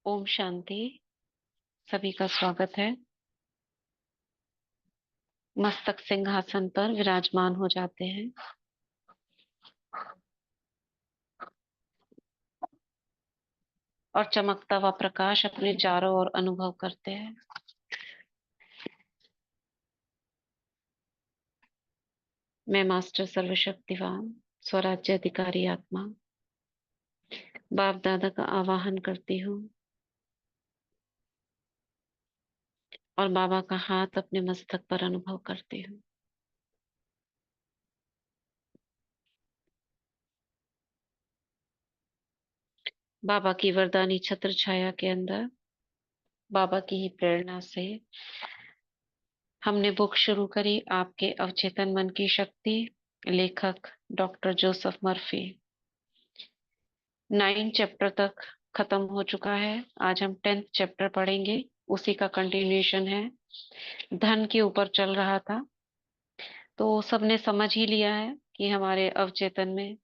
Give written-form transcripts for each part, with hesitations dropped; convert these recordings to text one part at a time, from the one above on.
ओम शांति। सभी का स्वागत है। मस्तक सिंहासन पर विराजमान हो जाते हैं और चमकता हुआ प्रकाश अपने चारों ओर अनुभव करते हैं। मैं मास्टर सर्वशक्तिवान स्वराज्य अधिकारी आत्मा बाप दादा का आवाहन करती हूँ और बाबा का हाथ अपने मस्तक पर अनुभव करती हूँ। बाबा की वरदानी छत्र छाया के अंदर बाबा की ही प्रेरणा से हमने बुक शुरू करी, आपके अवचेतन मन की शक्ति। लेखक डॉक्टर जोसेफ मर्फी। 9 चैप्टर तक खत्म हो चुका है। आज हम 10th चैप्टर पढ़ेंगे। उसी का कंटिन्यूएशन है। धन के ऊपर चल रहा था, तो सबने समझ ही लिया है कि हमारे अवचेतन में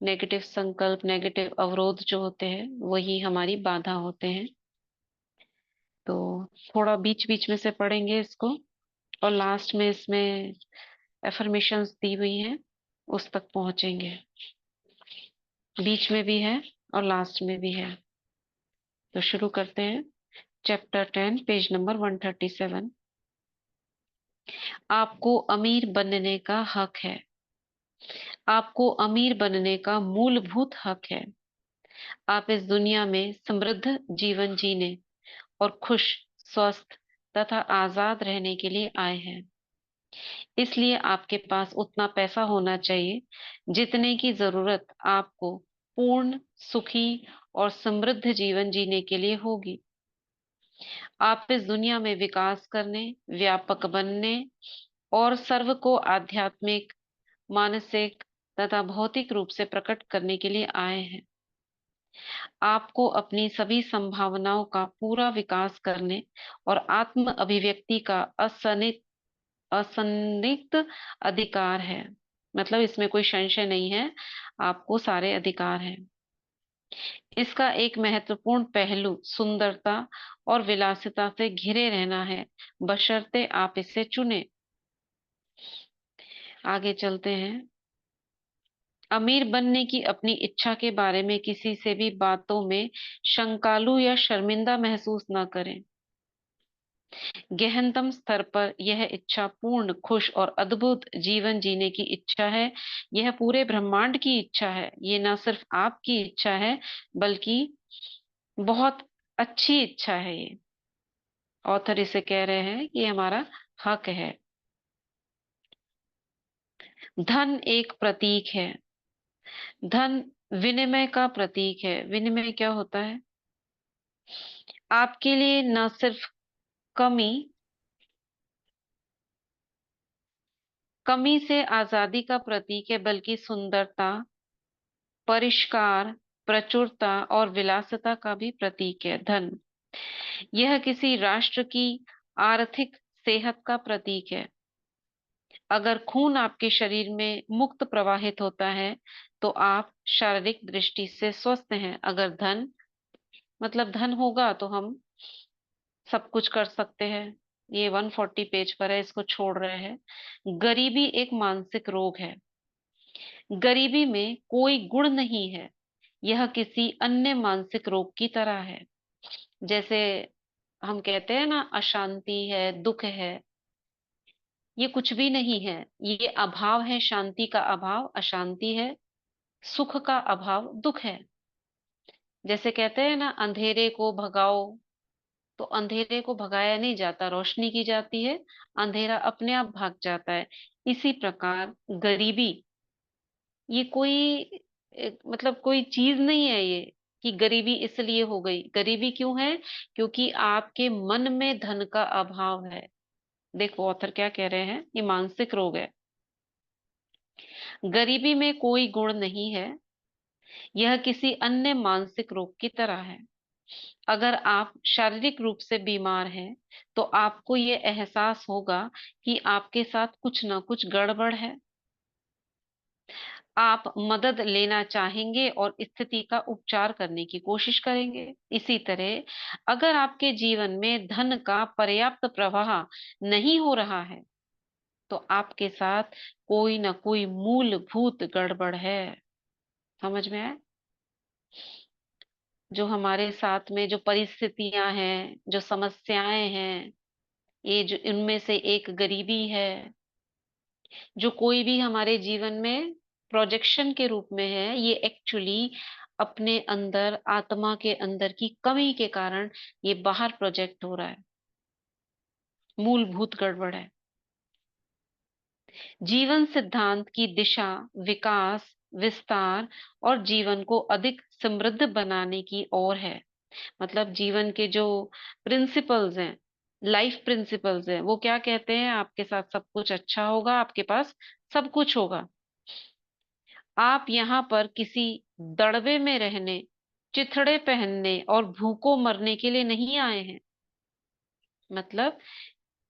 नेगेटिव संकल्प, नेगेटिव अवरोध जो होते हैं वही हमारी बाधा होते हैं। तो थोड़ा बीच बीच में से पढ़ेंगे इसको, और लास्ट में इसमें एफर्मेशंस दी हुई हैं, उस तक पहुंचेंगे। बीच में भी है और लास्ट में भी है। तो शुरू करते हैं। Chapter 10, page number 137। आपको अमीर बनने का हक है। आपको अमीर बनने का मूलभूत हक है। आप इस दुनिया में समृद्ध जीवन जीने और खुश, स्वस्थ तथा आजाद रहने के लिए आए हैं। इसलिए आपके पास उतना पैसा होना चाहिए जितने की जरूरत आपको पूर्ण, सुखी और समृद्ध जीवन जीने के लिए होगी। आप इस दुनिया में विकास करने, व्यापक बनने और सर्व को आध्यात्मिक, मानसिक तथा भौतिक रूप से प्रकट करने के लिए आए हैं। आपको अपनी सभी संभावनाओं का पूरा विकास करने और आत्म अभिव्यक्ति का असंदिग्ध अधिकार है। मतलब इसमें कोई संशय नहीं है, आपको सारे अधिकार हैं। इसका एक महत्वपूर्ण पहलू सुंदरता और विलासिता से घिरे रहना है, बशर्ते आप इसे चुने। आगे चलते हैं। अमीर बनने की अपनी इच्छा के बारे में किसी से भी बातों में शंकालु या शर्मिंदा महसूस न करें। गहनतम स्तर पर यह इच्छा पूर्ण, खुश और अद्भुत जीवन जीने की इच्छा है। यह पूरे ब्रह्मांड की इच्छा है। ये ना सिर्फ आपकी इच्छा है, बल्कि बहुत अच्छी इच्छा है ये। ऑथर इसे कह रहे हैं कि ये हमारा हक है। धन एक प्रतीक है। धन विनिमय का प्रतीक है। विनिमय क्या होता है? आपके लिए न सिर्फ कमी कमी से आजादी का प्रतीक है, बल्कि सुंदरता, परिष्कार, प्रचुरता और विलासिता का भी प्रतीक है। धन यह किसी राष्ट्र की आर्थिक सेहत का प्रतीक है। अगर खून आपके शरीर में मुक्त प्रवाहित होता है तो आप शारीरिक दृष्टि से स्वस्थ हैं। अगर धन, मतलब धन होगा तो हम सब कुछ कर सकते हैं। ये 140 पेज पर है, इसको छोड़ रहे हैं। गरीबी एक मानसिक रोग है। गरीबी में कोई गुण नहीं है। यह किसी अन्य मानसिक रोग की तरह है। जैसे हम कहते हैं ना, अशांति है, दुख है, ये कुछ भी नहीं है। ये अभाव है। शांति का अभाव अशांति है, सुख का अभाव दुख है। जैसे कहते हैं ना, अंधेरे को भगाओ, तो अंधेरे को भगाया नहीं जाता, रोशनी की जाती है, अंधेरा अपने आप भाग जाता है। इसी प्रकार गरीबी, ये कोई मतलब कोई चीज नहीं है ये, कि गरीबी इसलिए हो गई। गरीबी क्यों है? क्योंकि आपके मन में धन का अभाव है। देखो ऑथर क्या कह रहे हैं, ये मानसिक रोग है। गरीबी में कोई गुण नहीं है। यह किसी अन्य मानसिक रोग की तरह है। अगर आप शारीरिक रूप से बीमार हैं तो आपको ये एहसास होगा कि आपके साथ कुछ ना कुछ गड़बड़ है। आप मदद लेना चाहेंगे और स्थिति का उपचार करने की कोशिश करेंगे। इसी तरह अगर आपके जीवन में धन का पर्याप्त प्रवाह नहीं हो रहा है, तो आपके साथ कोई ना कोई मूलभूत गड़बड़ है। समझ में आया? जो हमारे साथ में जो परिस्थितियां हैं, जो समस्याएं हैं, ये जो इनमें से एक गरीबी है, जो कोई भी हमारे जीवन में प्रोजेक्शन के रूप में है, ये एक्चुअली अपने अंदर, आत्मा के अंदर की कमी के कारण ये बाहर प्रोजेक्ट हो रहा है। मूलभूत गड़बड़ है। जीवन सिद्धांत की दिशा विकास, विस्तार और जीवन को अधिक समृद्ध बनाने की ओर है। मतलब जीवन के जो प्रिंसिपल्स हैं, लाइफ प्रिंसिपल्स हैं, वो क्या कहते हैं? आपके साथ सब कुछ अच्छा होगा, आपके पास सब कुछ होगा। आप यहाँ पर किसी दड़बे में रहने, चिथड़े पहनने और भूखों मरने के लिए नहीं आए हैं। मतलब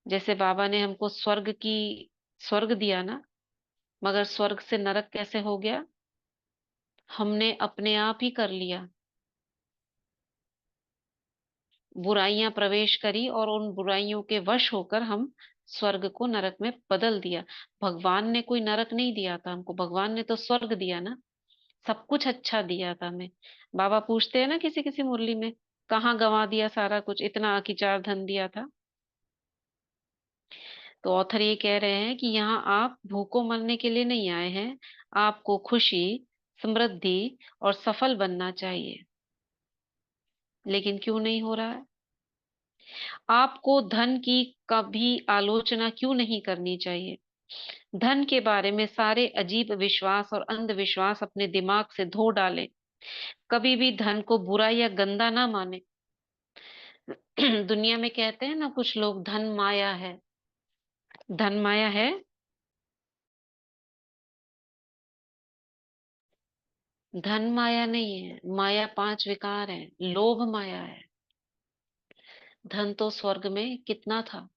जैसे बाबा ने हमको स्वर्ग दिया ना, मगर स्वर्ग से नरक कैसे हो गया? हमने अपने आप ही कर लिया। बुराइयां प्रवेश करी और उन बुराइयों के वश होकर हम स्वर्ग को नरक में बदल दिया। भगवान ने कोई नरक नहीं दिया था हमको, भगवान ने तो स्वर्ग दिया ना। सब कुछ अच्छा दिया था हमें। बाबा पूछते हैं ना किसी किसी मुरली में, कहाँ गंवा दिया सारा कुछ, इतना अकिचार धन दिया था। तो ऑथर ये कह रहे हैं कि यहाँ आप भूखों मरने के लिए नहीं आए हैं। आपको खुशी, समृद्धि और सफल बनना चाहिए। लेकिन क्यों नहीं हो रहा है? आपको धन की कभी आलोचना क्यों नहीं करनी चाहिए? धन के बारे में सारे अजीब विश्वास और अंधविश्वास अपने दिमाग से धो डालें। कभी भी धन को बुरा या गंदा ना माने। दुनिया में कहते हैं ना कुछ लोग, धन माया है। धन माया है? धन माया नहीं है। माया पांच विकार है। लोभ माया है। धन तो स्वर्ग में कितना था,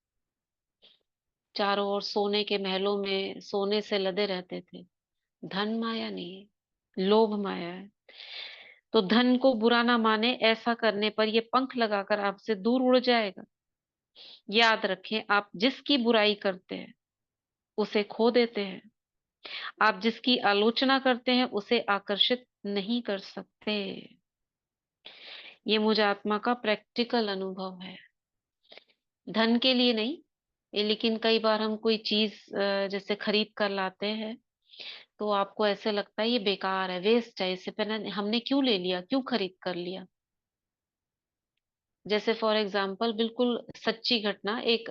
चारों ओर सोने के महलों में सोने से लदे रहते थे। धन माया नहीं है, लोभ माया है। तो धन को बुरा ना माने, ऐसा करने पर ये पंख लगाकर आपसे दूर उड़ जाएगा। याद रखें, आप जिसकी बुराई करते हैं उसे खो देते हैं। आप जिसकी आलोचना करते हैं उसे आकर्षित नहीं कर सकते। ये मुझे आत्मा का प्रैक्टिकल अनुभव है। धन के लिए नहीं, लेकिन कई बार हम कोई चीज जैसे खरीद कर लाते हैं, तो आपको ऐसे लगता है ये बेकार है, वेस्ट है, इससे पहले हमने क्यों ले लिया, क्यों खरीद कर लिया। जैसे फॉर एग्जाम्पल, बिल्कुल सच्ची घटना, एक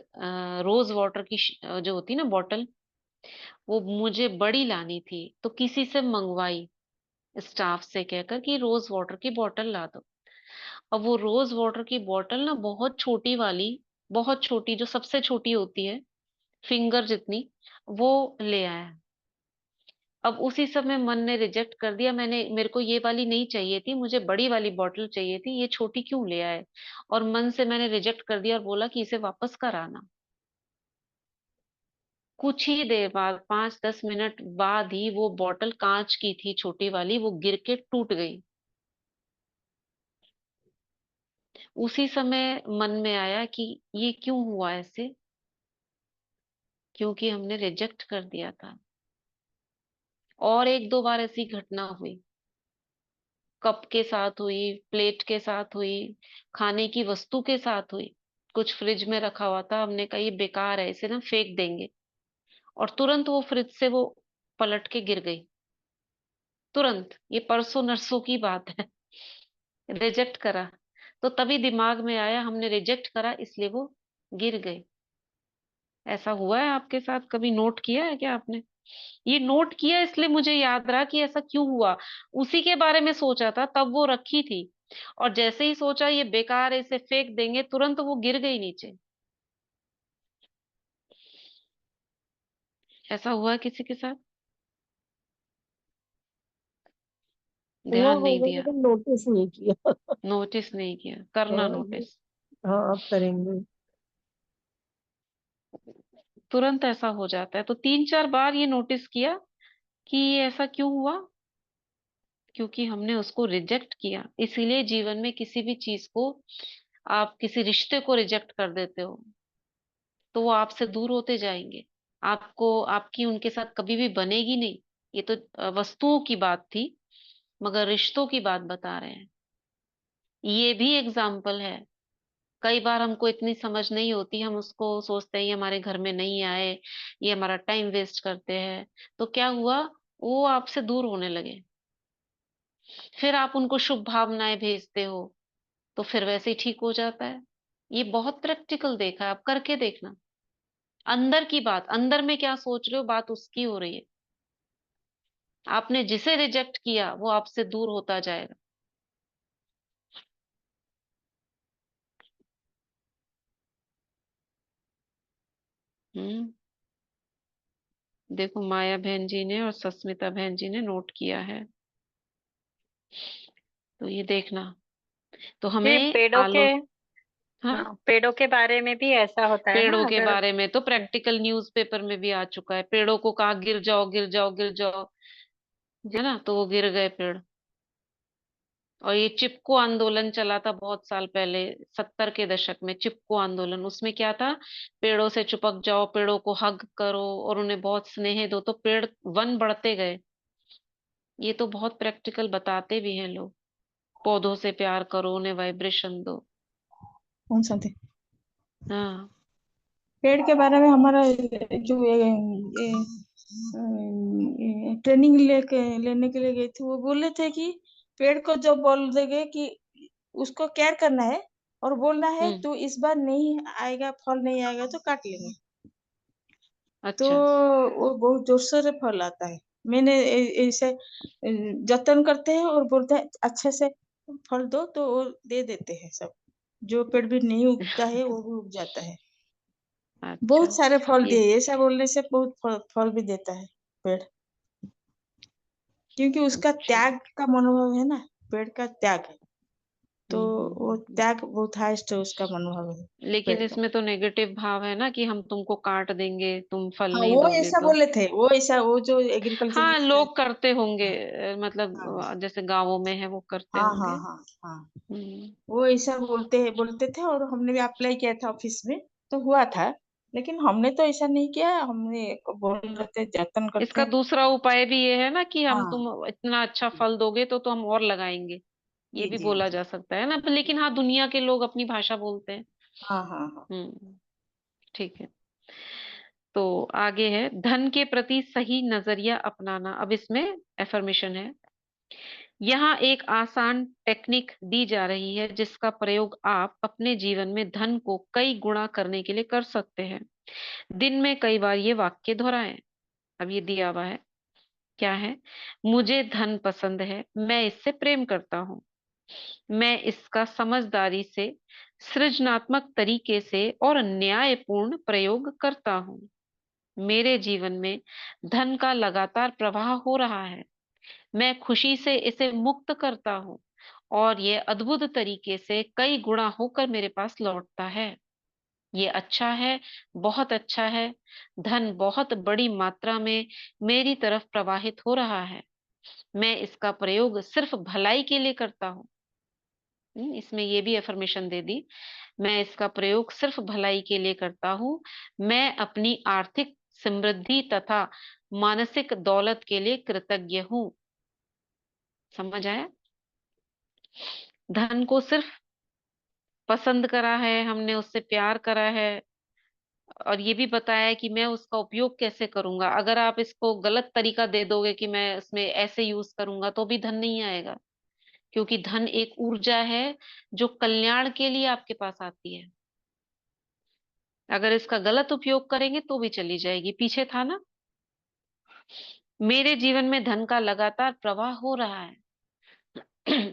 रोज वाटर की जो होती है ना बॉटल, वो मुझे बड़ी लानी थी, तो किसी से मंगवाई, स्टाफ से कहकर कि रोज वाटर की बोतल ला दो। अब वो रोज वाटर की बोतल ना बहुत छोटी वाली, बहुत छोटी, जो सबसे छोटी होती है, फिंगर जितनी, वो ले आया। अब उसी समय मन ने रिजेक्ट कर दिया, मेरे को ये वाली नहीं चाहिए थी, मुझे बड़ी वाली बोतल चाहिए थी, ये छोटी क्यों ले आए? और मन से मैंने रिजेक्ट कर दिया और बोला कि इसे वापस कराना। कुछ ही देर बाद, 5-10 मिनट बाद ही, वो बोतल कांच की थी छोटी वाली, वो गिर के टूट गई। उसी समय मन में आया कि ये क्यों हुआ ऐसे, क्योंकि हमने रिजेक्ट कर दिया था। और एक दो बार ऐसी घटना हुई, कप के साथ हुई, प्लेट के साथ हुई, खाने की वस्तु के साथ हुई। कुछ फ्रिज में रखा हुआ था, हमने कहा ये बेकार है, इसे ना फेंक देंगे, और तुरंत वो फ्रिज से वो पलट के गिर गई। तुरंत, ये परसों नरसों की बात है। रिजेक्ट करा, तो तभी दिमाग में आया हमने रिजेक्ट करा इसलिए वो गिर गई। ऐसा हुआ है आपके साथ? कभी नोट किया है क्या आपने? ये नोट किया इसलिए मुझे याद रहा कि ऐसा क्यों हुआ। उसी के बारे में सोचा था, तब वो रखी थी, और जैसे ही सोचा ये बेकार है, इसे फेंक देंगे, तुरंत वो गिर गई नीचे। ऐसा हुआ है किसी के साथ? हुआ ध्यान नहीं होगा दिया, लेकिन नोटिस नहीं किया। नोटिस नहीं किया, करना हाँ नोटिस। हाँ, अब करेंगे। तुरंत ऐसा हो जाता है। तो 3-4 बार ये नोटिस किया कि ये ऐसा क्यों हुआ, क्योंकि हमने उसको रिजेक्ट किया। इसीलिए जीवन में किसी भी चीज को, आप किसी रिश्ते को रिजेक्ट कर देते हो तो वो आपसे दूर होते जाएंगे। आपको आपकी उनके साथ कभी भी बनेगी नहीं। ये तो वस्तुओं की बात थी, मगर रिश्तों की बात बता रहे हैं। ये भी एग्जाम्पल है। कई बार हमको इतनी समझ नहीं होती, हम उसको सोचते हैं ये हमारे घर में नहीं आए, ये हमारा टाइम वेस्ट करते हैं। तो क्या हुआ, वो आपसे दूर होने लगे। फिर आप उनको शुभ भावनाएं भेजते हो तो फिर वैसे ही ठीक हो जाता है। ये बहुत प्रैक्टिकल देखा है, आप करके देखना। अंदर की बात, अंदर में क्या सोच रहे हो, बात उसकी हो रही है। आपने जिसे रिजेक्ट किया वो आपसे दूर होता जाएगा। हम्म। देखो, माया बहन जी ने और सस्मिता बहन जी ने नोट किया है, तो ये देखना। तो ये हमें पेड़ों के, हाँ, हाँ, पेड़ों के बारे में भी ऐसा होता है पेड़ों ना, के अगर बारे में तो प्रैक्टिकल न्यूज़पेपर में भी आ चुका है। पेड़ों को कहा गिर जाओ गिर जाओ गिर जाओ, है ना, तो वो गिर गए पेड़। और ये चिपको आंदोलन चला था बहुत साल पहले, 70 के दशक में। चिपको आंदोलन, उसमें क्या था, पेड़ों से चिपक जाओ, पेड़ों को हग करो और उन्हें बहुत स्नेह दो, तो पेड़ वन बढ़ते गए। ये तो बहुत प्रैक्टिकल बताते भी हैं लोग। पौधों से प्यार करो, उन्हें वाइब्रेशन दो। कौन सा थे? हाँ। पेड़ के बारे में हमारा जो ट्रेनिंग लेने के लिए गए थे, वो बोले थे कि पेड़ को जब बोल देंगे कि उसको केयर करना है और बोलना है हम्म। तो इस बार नहीं आएगा, फल नहीं आएगा तो काट लेंगे। तो अच्छा। वो बहुत जोर से फल आता है। मैंने ऐसे जतन करते हैं और बोलते हैं अच्छे से फल दो, तो वो दे देते हैं सब। जो पेड़ भी नहीं उगता है वो भी उग जाता है। अच्छा। बहुत सारे फल ये दिए, ऐसा बोलने से बहुत फल भी देता है पेड़। क्योंकि उसका अच्छा। त्याग का मनोभाव है ना, पेड़ का त्याग है। तो वो हम्म। त्याग बहुत हाईएस्ट है, उसका मनोभाव है लेकिन पेड़ का। इसमें तो नेगेटिव भाव है ना, कि हम तुमको काट देंगे तुम फल हाँ, नहीं वो दोगे ऐसा तो। बोले थे, वो ऐसा, वो जो एग्रीकल्चर हाँ, मिनिस्टर लोग थे। करते होंगे, हाँ मतलब हाँ जैसे गांवों में है वो करते हाँ होंगे। हाँ हाँ हाँ। हम्म। वो ऐसा बोलते थे और हमने भी अप्लाई किया था ऑफिस में, तो हुआ था। लेकिन हमने तो ऐसा नहीं किया, हमने बोल रहे थे जतन करते इसका हैं। दूसरा उपाय भी ये है ना कि हम हाँ तुम इतना अच्छा फल दोगे तो हम और लगाएंगे। ये जी भी जी बोला जी। जा सकता है ना, लेकिन हाँ, दुनिया के लोग अपनी भाषा बोलते हैं। हाँ हाँ हाँ। हम्म। ठीक है। तो आगे है, धन के प्रति सही नजरिया अपनाना। अब इसमें एफर्मेशन है। यहाँ एक आसान टेक्निक दी जा रही है जिसका प्रयोग आप अपने जीवन में धन को कई गुणा करने के लिए कर सकते हैं। दिन में कई बार ये वाक्य दोहराएं। अब ये दिया हुआ है, क्या है, मुझे धन पसंद है, मैं इससे प्रेम करता हूँ, मैं इसका समझदारी से, सृजनात्मक तरीके से और न्यायपूर्ण प्रयोग करता हूँ। मेरे जीवन में धन का लगातार प्रवाह हो रहा है, मैं खुशी से इसे मुक्त करता हूँ और ये अद्भुत तरीके से कई गुणा होकर मेरे पास लौटता है। ये अच्छा है, बहुत अच्छा है। धन बहुत बड़ी मात्रा में मेरी तरफ प्रवाहित हो रहा है, मैं इसका प्रयोग सिर्फ भलाई के लिए करता हूँ। इसमें ये भी अफर्मेशन दे दी, मैं इसका प्रयोग सिर्फ भलाई के लिए करता हूँ, मैं अपनी आर्थिक समृद्धि तथा मानसिक दौलत के लिए कृतज्ञ हूँ। समझ आया? धन को सिर्फ पसंद करा है हमने, उससे प्यार करा है, और ये भी बताया है कि मैं उसका उपयोग कैसे करूंगा। अगर आप इसको गलत तरीका दे दोगे कि मैं इसमें ऐसे यूज करूंगा, तो भी धन नहीं आएगा। क्योंकि धन एक ऊर्जा है जो कल्याण के लिए आपके पास आती है। अगर इसका गलत उपयोग करेंगे तो भी चली जाएगी। पीछे था ना, मेरे जीवन में धन का लगातार प्रवाह हो रहा है।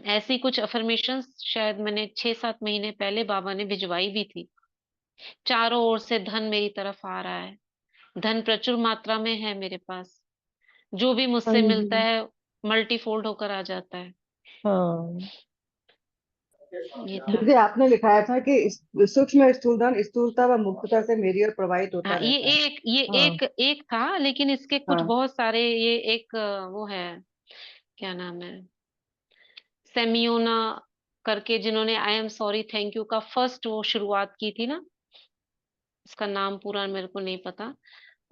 ऐसी कुछ अफर्मेशंस शायद मैंने 6-7 महीने पहले बाबा ने भिजवाई भी थी। चारों ओर से धन मेरी तरफ आ रहा है, धन प्रचुर मात्रा में है मेरे पास, जो भी हाँ मुझसे मिलता जी। है मल्टीफोल्ड होकर आ जाता है। हाँ ये था। जैसे आपने लिखाया था कि सूक्ष्म स्थूलधन स्थूलता व मुक्तता से मेरी ओर प्रवाहित होता हाँ, रहता है। ये हाँ एक था, लेकिन इसके कुछ हाँ। बहुत सारे, ये एक वो है, क्या नाम है, सेमियोना करके, जिन्होंने I am sorry thank you का फर्स्ट वो शुरुआत की थी ना, उसका नाम पूरा मेरे को नहीं पता,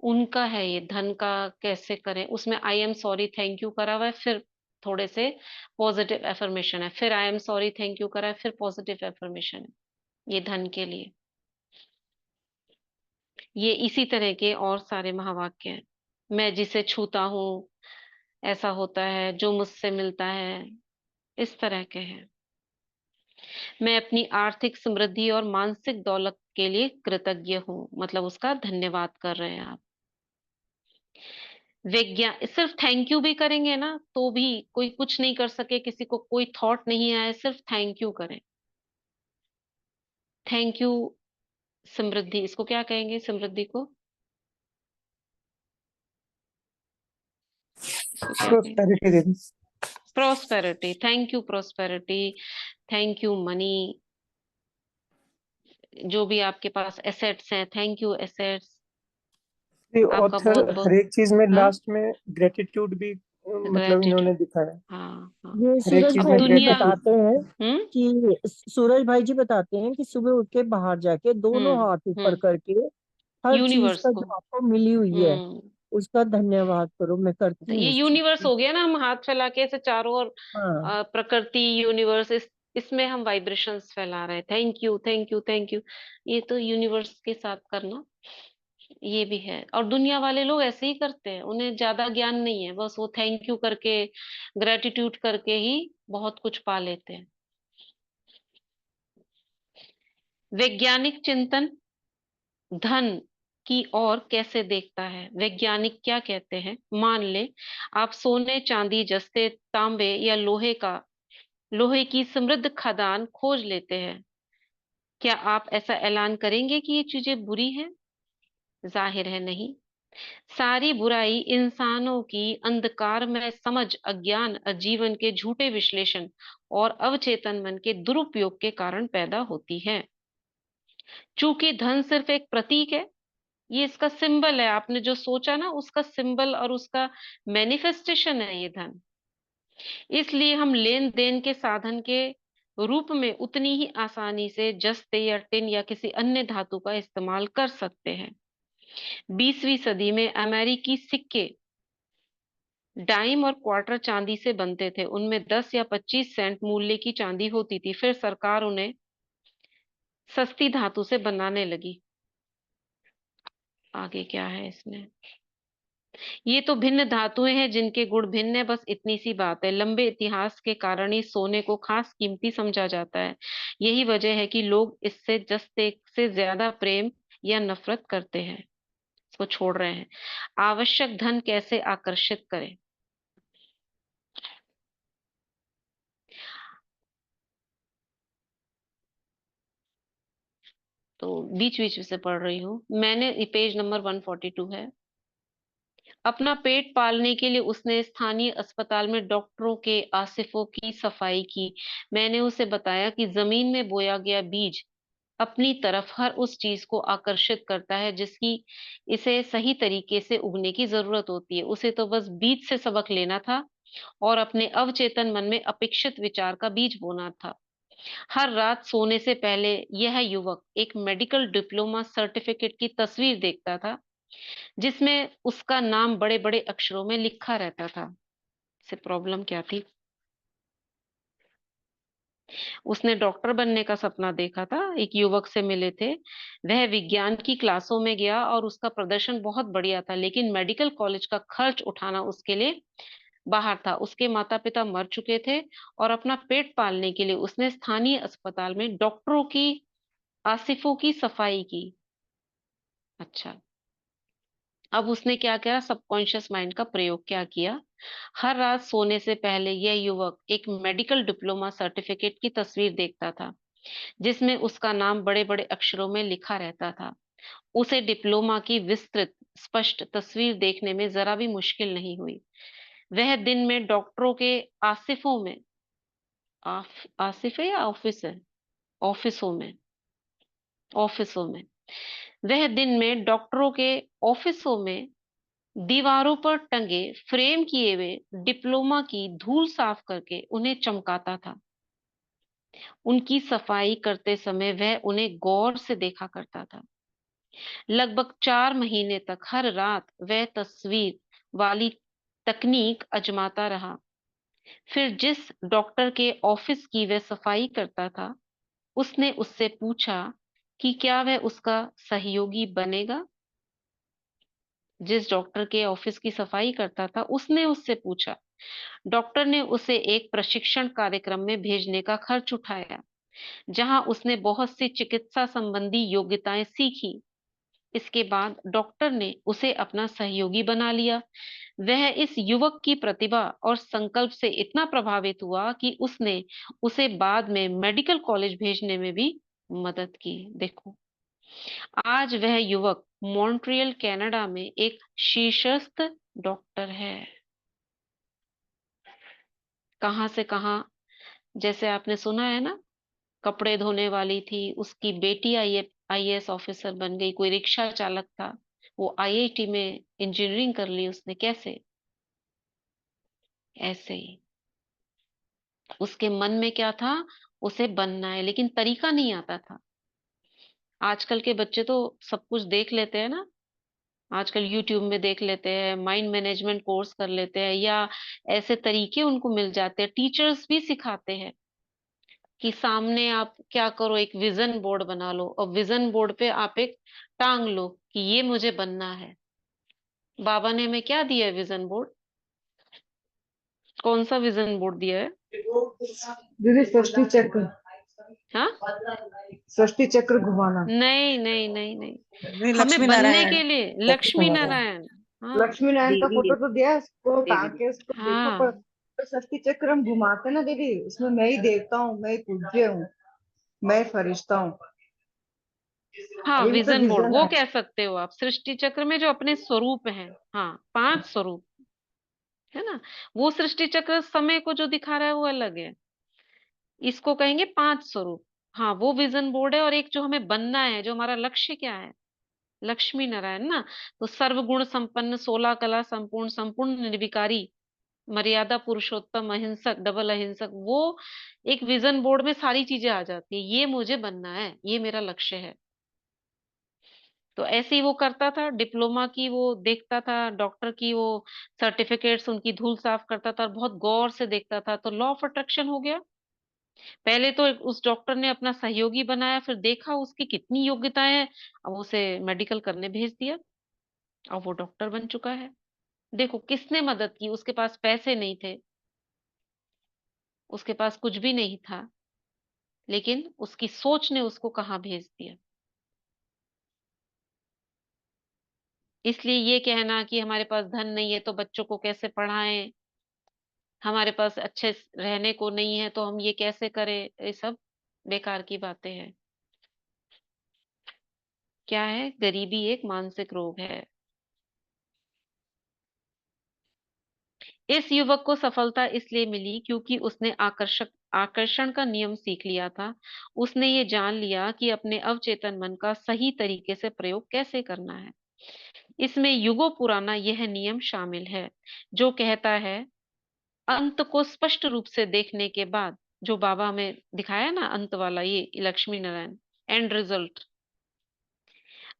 उनका है ये, धन का कैसे करें, उसमें I am sorry thank you करा हुआ है, फिर थोड़े से पॉजिटिव एफर्मेशन है, फिर I am sorry thank you करा है, फिर पॉजिटिव एफर्मेशन है, ये धन के लिए। ये इसी तरह के और सारे महावाक्य हैं। मैं जिसे छूता हूँ ऐसा होता है, जो मुझसे मिलता है, इस तरह के हैं। मैं अपनी आर्थिक समृद्धि और मानसिक दौलत के लिए कृतज्ञ हूँ, मतलब उसका धन्यवाद कर रहे हैं आप। विज्ञान, सिर्फ थैंक यू भी करेंगे ना तो भी कोई कुछ नहीं कर सके, किसी को कोई थॉट नहीं आए, सिर्फ थैंक यू करें। थैंक यू समृद्धि, इसको क्या कहेंगे समृद्धि को? इसको क्या कहेंगे? प्रोस्पेरिटी दीदी। Prosperity, thank you prosperity, thank you money, जो भी आपके पास एसेट्स हैं, थैंक यू एसेट्स, आपका ऑथर बहुत हर बहुत। एक चीज में हाँ, लास्ट में ग्रेटिट्यूड भी मतलब इन्होंने ग्रेटिट्यूड। दिखाया। हाँ हाँ। ये हर एक सूरज चीज अब में भाई जी दुनिया। ग्रेटिट्यूड। बताते हैं हम्म कि सूरज भाई जी बताते हैं कि सुबह उठ के बाहर जाके दोनों हाथ ऊपर हम्म। करके हर चीज यूनिवर्स का को। जो आपको मिली हुई है हम्म। उसका धन्यवाद करो। मैं तो करती ये हूँ उस चीज यूनिवर्स को। हो गया ना, हम हाथ फैला के ऐसे चारों ओर, हाँ प्रकृति, यूनिवर्स, इसमें हम वाइब्रेशंस फैला रहे हैं, thank you thank you thank you. ये तो यूनिवर्स के साथ करना, ये भी है। और दुनिया वाले लोग ऐसे ही करते हैं, उन्हें ज्यादा ज्ञान नहीं है, बस वो थैंक यू करके, ग्रेटिट्यूड करके ही बहुत कुछ पा लेते हैं। वैज्ञानिक चिंतन धन की ओर कैसे देखता है? वैज्ञानिक क्या कहते हैं? मान ले आप सोने, चांदी, जस्ते, तांबे या लोहे की समृद्ध खदान खोज लेते हैं, क्या आप ऐसा ऐलान करेंगे कि ये चीजें बुरी हैं? जाहिर है नहीं। सारी बुराई इंसानों की अंधकार में समझ, अज्ञान, अजीवन के झूठे विश्लेषण और अवचेतन मन के दुरुपयोग के कारण पैदा होती है। चूंकि धन सिर्फ एक प्रतीक है, ये इसका सिंबल है, आपने जो सोचा ना उसका सिंबल और उसका मैनिफेस्टेशन है ये धन, इसलिए हम लेन देन के साधन के रूप में उतनी ही आसानी से जस्ते या टिन या किसी अन्य धातु का इस्तेमाल कर सकते हैं। 20वीं सदी में अमेरिकी सिक्के डाइम और क्वार्टर चांदी से बनते थे, उनमें 10 या 25 सेंट मूल्य की चांदी होती थी, फिर सरकार उन्हें सस्ती धातु से बनाने लगी। आगे क्या है इसमें? ये तो भिन्न धातुएं हैं जिनके गुण भिन्न है, बस इतनी सी बात है। लंबे इतिहास के कारण ही सोने को खास कीमती समझा जाता है, यही वजह है कि लोग इससे जस्ते से ज्यादा प्रेम या नफरत करते हैं, इसको छोड़ रहे हैं। आवश्यक धन कैसे आकर्षित करें? तो बीच बीच से पढ़ रही हूँ मैंने, पेज नंबर 142 है। अपना पेट पालने के लिए उसने स्थानीय अस्पताल में डॉक्टरों के आसिफों की सफाई की। मैंने उसे बताया कि जमीन में बोया गया बीज अपनी तरफ हर उस चीज को आकर्षित करता है जिसकी इसे सही तरीके से उगने की जरूरत होती है। उसे तो बस बीज से सबक लेना था और अपने अवचेतन मन में अपेक्षित विचार का बीज बोना था। हर रात सोने से पहले यह युवक एक मेडिकल डिप्लोमा सर्टिफिकेट की तस्वीर देखता था, जिसमें उसका नाम बड़े बड़े अक्षरों में लिखा रहता था। इसे प्रॉब्लम क्या थी? उसने डॉक्टर बनने का सपना देखा था, एक युवक से मिले थे, वह विज्ञान की क्लासों में गया और उसका प्रदर्शन बहुत बढ़िया था, लेकिन मेडिकल कॉलेज का खर्च उठाना उसके लिए बाहर था। उसके माता पिता मर चुके थे और अपना पेट पालने के लिए उसने स्थानीय अस्पताल में डॉक्टरों की आसिफों की सफाई की। अच्छा, अब उसने क्या किया? सबकॉन्शियस माइंड का प्रयोग क्या किया? हर रात सोने से पहले यह युवक एक मेडिकल डिप्लोमा सर्टिफिकेट की तस्वीर देखता था, जिसमें उसका नाम बड़े बड़े अक्षरों में लिखा रहता था। उसे डिप्लोमा की विस्तृत स्पष्ट तस्वीर देखने में जरा भी मुश्किल नहीं हुई। वह दिन में डॉक्टरों के आसिफों में आसिफ है या ऑफिस है? ऑफिसों में, ऑफिसों में। वह दिन में डॉक्टरों के ऑफिसों में दीवारों पर टंगे फ्रेम किए हुए डिप्लोमा की धूल साफ करके उन्हें चमकाता था। उनकी सफाई करते समय वह उन्हें गौर से देखा करता था। लगभग 4 महीने तक हर रात वह तस्वीर वाली तकनीक आजमाता रहा। फिर जिस डॉक्टर के ऑफिस की वह सफाई करता था, उसने उससे पूछा कि क्या वह उसका सहयोगी बनेगा। जिस डॉक्टर के ऑफिस की सफाई करता था, उसने उससे पूछा। डॉक्टर ने उसे एक प्रशिक्षण कार्यक्रम में भेजने का खर्च उठाया, जहां उसने बहुत सी चिकित्सा संबंधी योग्यताएं सीखी। इसके बाद डॉक्टर ने उसे अपना सहयोगी बना लिया। वह इस युवक की प्रतिभा और संकल्प से इतना प्रभावित हुआ कि उसने उसे बाद में मेडिकल कॉलेज भेजने में भी मदद की। देखो, आज वह युवक मॉन्ट्रियल कनाडा में एक शीर्षस्थ डॉक्टर है। कहां से कहां, जैसे आपने सुना है ना, कपड़े धोने वाली थी, उसकी बेटी आईएएस ऑफिसर बन गई। कोई रिक्शा चालक था, वो आईआईटी में इंजीनियरिंग कर ली उसने। कैसे? ऐसे ही उसके मन में क्या था, उसे बनना है, लेकिन तरीका नहीं आता था। आजकल के बच्चे तो सब कुछ देख लेते हैं ना, आजकल यूट्यूब में देख लेते हैं, माइंड मैनेजमेंट कोर्स कर लेते हैं, या ऐसे तरीके उनको मिल जाते हैं। टीचर्स भी सिखाते हैं कि सामने आप क्या करो, एक विजन बोर्ड बना लो और विजन बोर्ड पे आप एक टांग लो कि ये मुझे बनना है। बाबा ने हमें क्या दिया है विजन बोर्ड? कौन सा विजन बोर्ड दिया है? दीदी सृष्टि चक्र, हाँ, सृष्टि चक्र घुमाना। नहीं नहीं नहीं नहीं, नहीं, हमें लक्ष्मी बनने नारायण। के लिए लक्ष्मी लक्ष्मी नारायण नारायण। हाँ लक्ष्मी नारायण का देवी फोटो तो दिया है, उसको देवी टांग के उसको देखो, पर हाँ सृष्टि चक्र हम घुमाते ना दीदी, उसमें मैं ही देवता हूँ, मैं ही पूज्य हूँ, मैं ही फरिश्ता हूँ। हाँ, ये भी तो विजन बोर्ड विजन वो है। कह सकते हो आप। सृष्टि चक्र में जो अपने स्वरूप हैं, हाँ, 5 स्वरूप है ना। वो सृष्टि चक्र समय को जो दिखा रहा है वो अलग है, इसको कहेंगे 5 स्वरूप। हाँ, वो विजन बोर्ड है। और एक जो हमें बनना है, जो हमारा लक्ष्य क्या है, लक्ष्मी नारायण ना। तो सर्वगुण संपन्न, 16 कला संपूर्ण, संपूर्ण निर्विकारी, मर्यादा पुरुषोत्तम, अहिंसक, डबल अहिंसक, वो एक विजन बोर्ड में सारी चीजें आ जाती है। ये मुझे बनना है, ये मेरा लक्ष्य है। तो ऐसे ही वो करता था। डिप्लोमा की वो देखता था, डॉक्टर की वो सर्टिफिकेट्स, उनकी धूल साफ करता था और बहुत गौर से देखता था। तो लॉ ऑफ अट्रैक्शन हो गया। पहले तो उस डॉक्टर ने अपना सहयोगी बनाया, फिर देखा उसकी कितनी योग्यताएं हैं, अब उसे मेडिकल करने भेज दिया। अब वो डॉक्टर बन चुका है। देखो किसने मदद की, उसके पास पैसे नहीं थे, उसके पास कुछ भी नहीं था, लेकिन उसकी सोच ने उसको कहाँ भेज दिया। इसलिए ये कहना कि हमारे पास धन नहीं है तो बच्चों को कैसे पढ़ाएं, हमारे पास अच्छे रहने को नहीं है तो हम ये कैसे करें, ये सब बेकार की बातें हैं। क्या है? गरीबी एक मानसिक रोग है। इस युवक को सफलता इसलिए मिली क्योंकि उसने आकर्षण का नियम सीख लिया था। उसने ये जान लिया कि अपने अवचेतन मन का सही तरीके से प्रयोग कैसे करना है। इसमें युगों पुराना यह नियम शामिल है, जो कहता है अंत को स्पष्ट रूप से देखने के बाद, जो बाबा में दिखाया ना अंत वाला, ये लक्ष्मी नारायण, एंड रिजल्ट,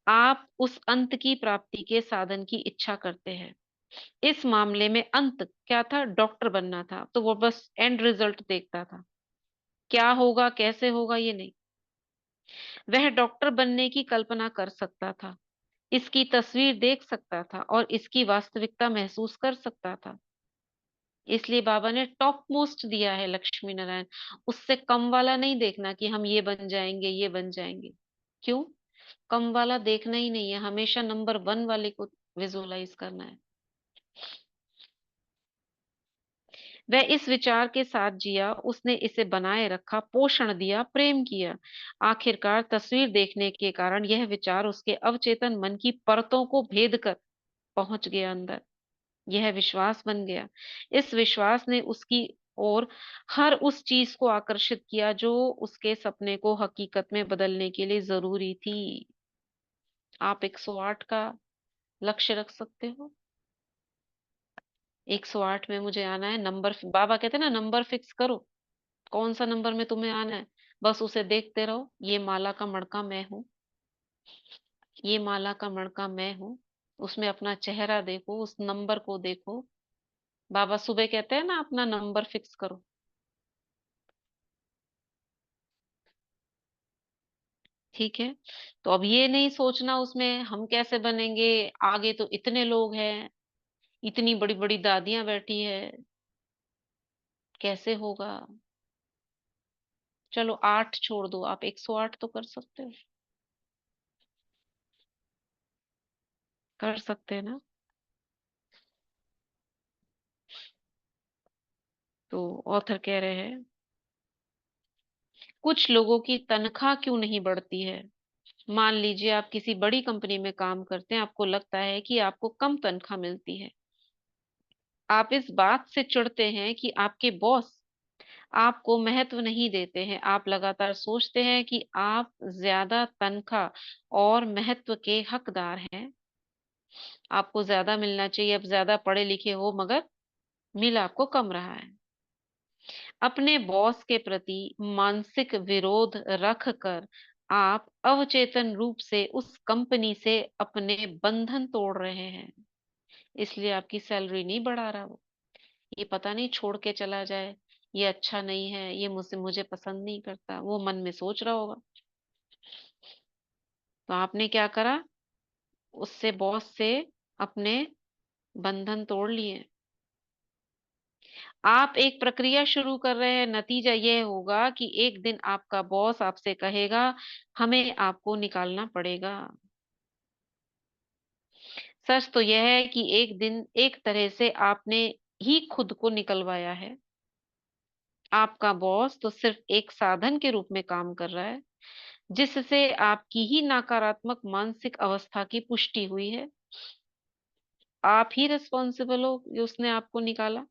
आप उस अंत की प्राप्ति के साधन की इच्छा करते हैं। इस मामले में अंत क्या था? डॉक्टर बनना था। तो वो बस एंड रिजल्ट देखता था, क्या होगा कैसे होगा ये नहीं। वह डॉक्टर बनने की कल्पना कर सकता था, इसकी तस्वीर देख सकता था और इसकी वास्तविकता महसूस कर सकता था। इसलिए बाबा ने टॉप मोस्ट दिया है लक्ष्मी नारायण। उससे कम वाला नहीं देखना कि हम ये बन जाएंगे ये बन जाएंगे। क्यों? कम वाला देखना ही नहीं है, हमेशा नंबर 1 वाले को विजुअलाइज करना है। वह इस विचार के साथ जिया, उसने इसे बनाए रखा, पोषण दिया, प्रेम किया। आखिरकार तस्वीर देखने के कारण यह विचार उसके अवचेतन मन की परतों को भेद कर पहुंच गया अंदर। यह विश्वास बन गया। इस विश्वास ने उसकी और हर उस चीज को आकर्षित किया जो उसके सपने को हकीकत में बदलने के लिए जरूरी थी। आप 108 का लक्ष्य रख सकते हो। 108 में मुझे आना है, नंबर बाबा कहते हैं ना, नंबर फिक्स करो, कौन सा नंबर में तुम्हें आना है, बस उसे देखते रहो। ये माला का मणका मैं हूँ, ये माला का मणका मैं हूँ। उसमें अपना चेहरा देखो, उस नंबर को देखो। बाबा सुबह कहते हैं ना, अपना नंबर फिक्स करो। ठीक है, तो अब ये नहीं सोचना उसमें हम कैसे बनेंगे, आगे तो इतने लोग हैं, इतनी बड़ी बड़ी दादियां बैठी है, कैसे होगा। चलो 8 छोड़ दो, आप 108 तो कर सकते हो, कर सकते हैं ना। तो ऑथर कह रहे हैं, कुछ लोगों की तनख्वाह क्यों नहीं बढ़ती है। मान लीजिए आप किसी बड़ी कंपनी में काम करते हैं, आपको लगता है कि आपको कम तनख्वाह मिलती है। आप इस बात से चिढ़ते हैं कि आपके बॉस आपको महत्व नहीं देते हैं। आप लगातार सोचते हैं कि आप ज्यादा तनख्वाह और महत्व के हकदार हैं। आपको ज्यादा मिलना चाहिए, आप ज्यादा पढ़े लिखे हो, मगर मिल आपको कम रहा है। अपने बॉस के प्रति मानसिक विरोध रख कर आप अवचेतन रूप से उस कंपनी से अपने बंधन तोड़ रहे हैं। इसलिए आपकी सैलरी नहीं बढ़ा रहा वो। ये पता नहीं छोड़ के चला जाए, ये अच्छा नहीं है, ये मुझसे मुझे पसंद नहीं करता, वो मन में सोच रहा होगा। तो आपने क्या करा, उससे बॉस से अपने बंधन तोड़ लिए। आप एक प्रक्रिया शुरू कर रहे हैं, नतीजा यह होगा कि एक दिन आपका बॉस आपसे कहेगा हमें आपको निकालना पड़ेगा। सच तो यह है कि एक दिन एक तरह से आपने ही खुद को निकलवाया है। आपका बॉस तो सिर्फ एक साधन के रूप में काम कर रहा है, जिससे आपकी ही नकारात्मक मानसिक अवस्था की पुष्टि हुई है। आप ही रिस्पॉन्सिबल हो कि उसने आपको निकाला।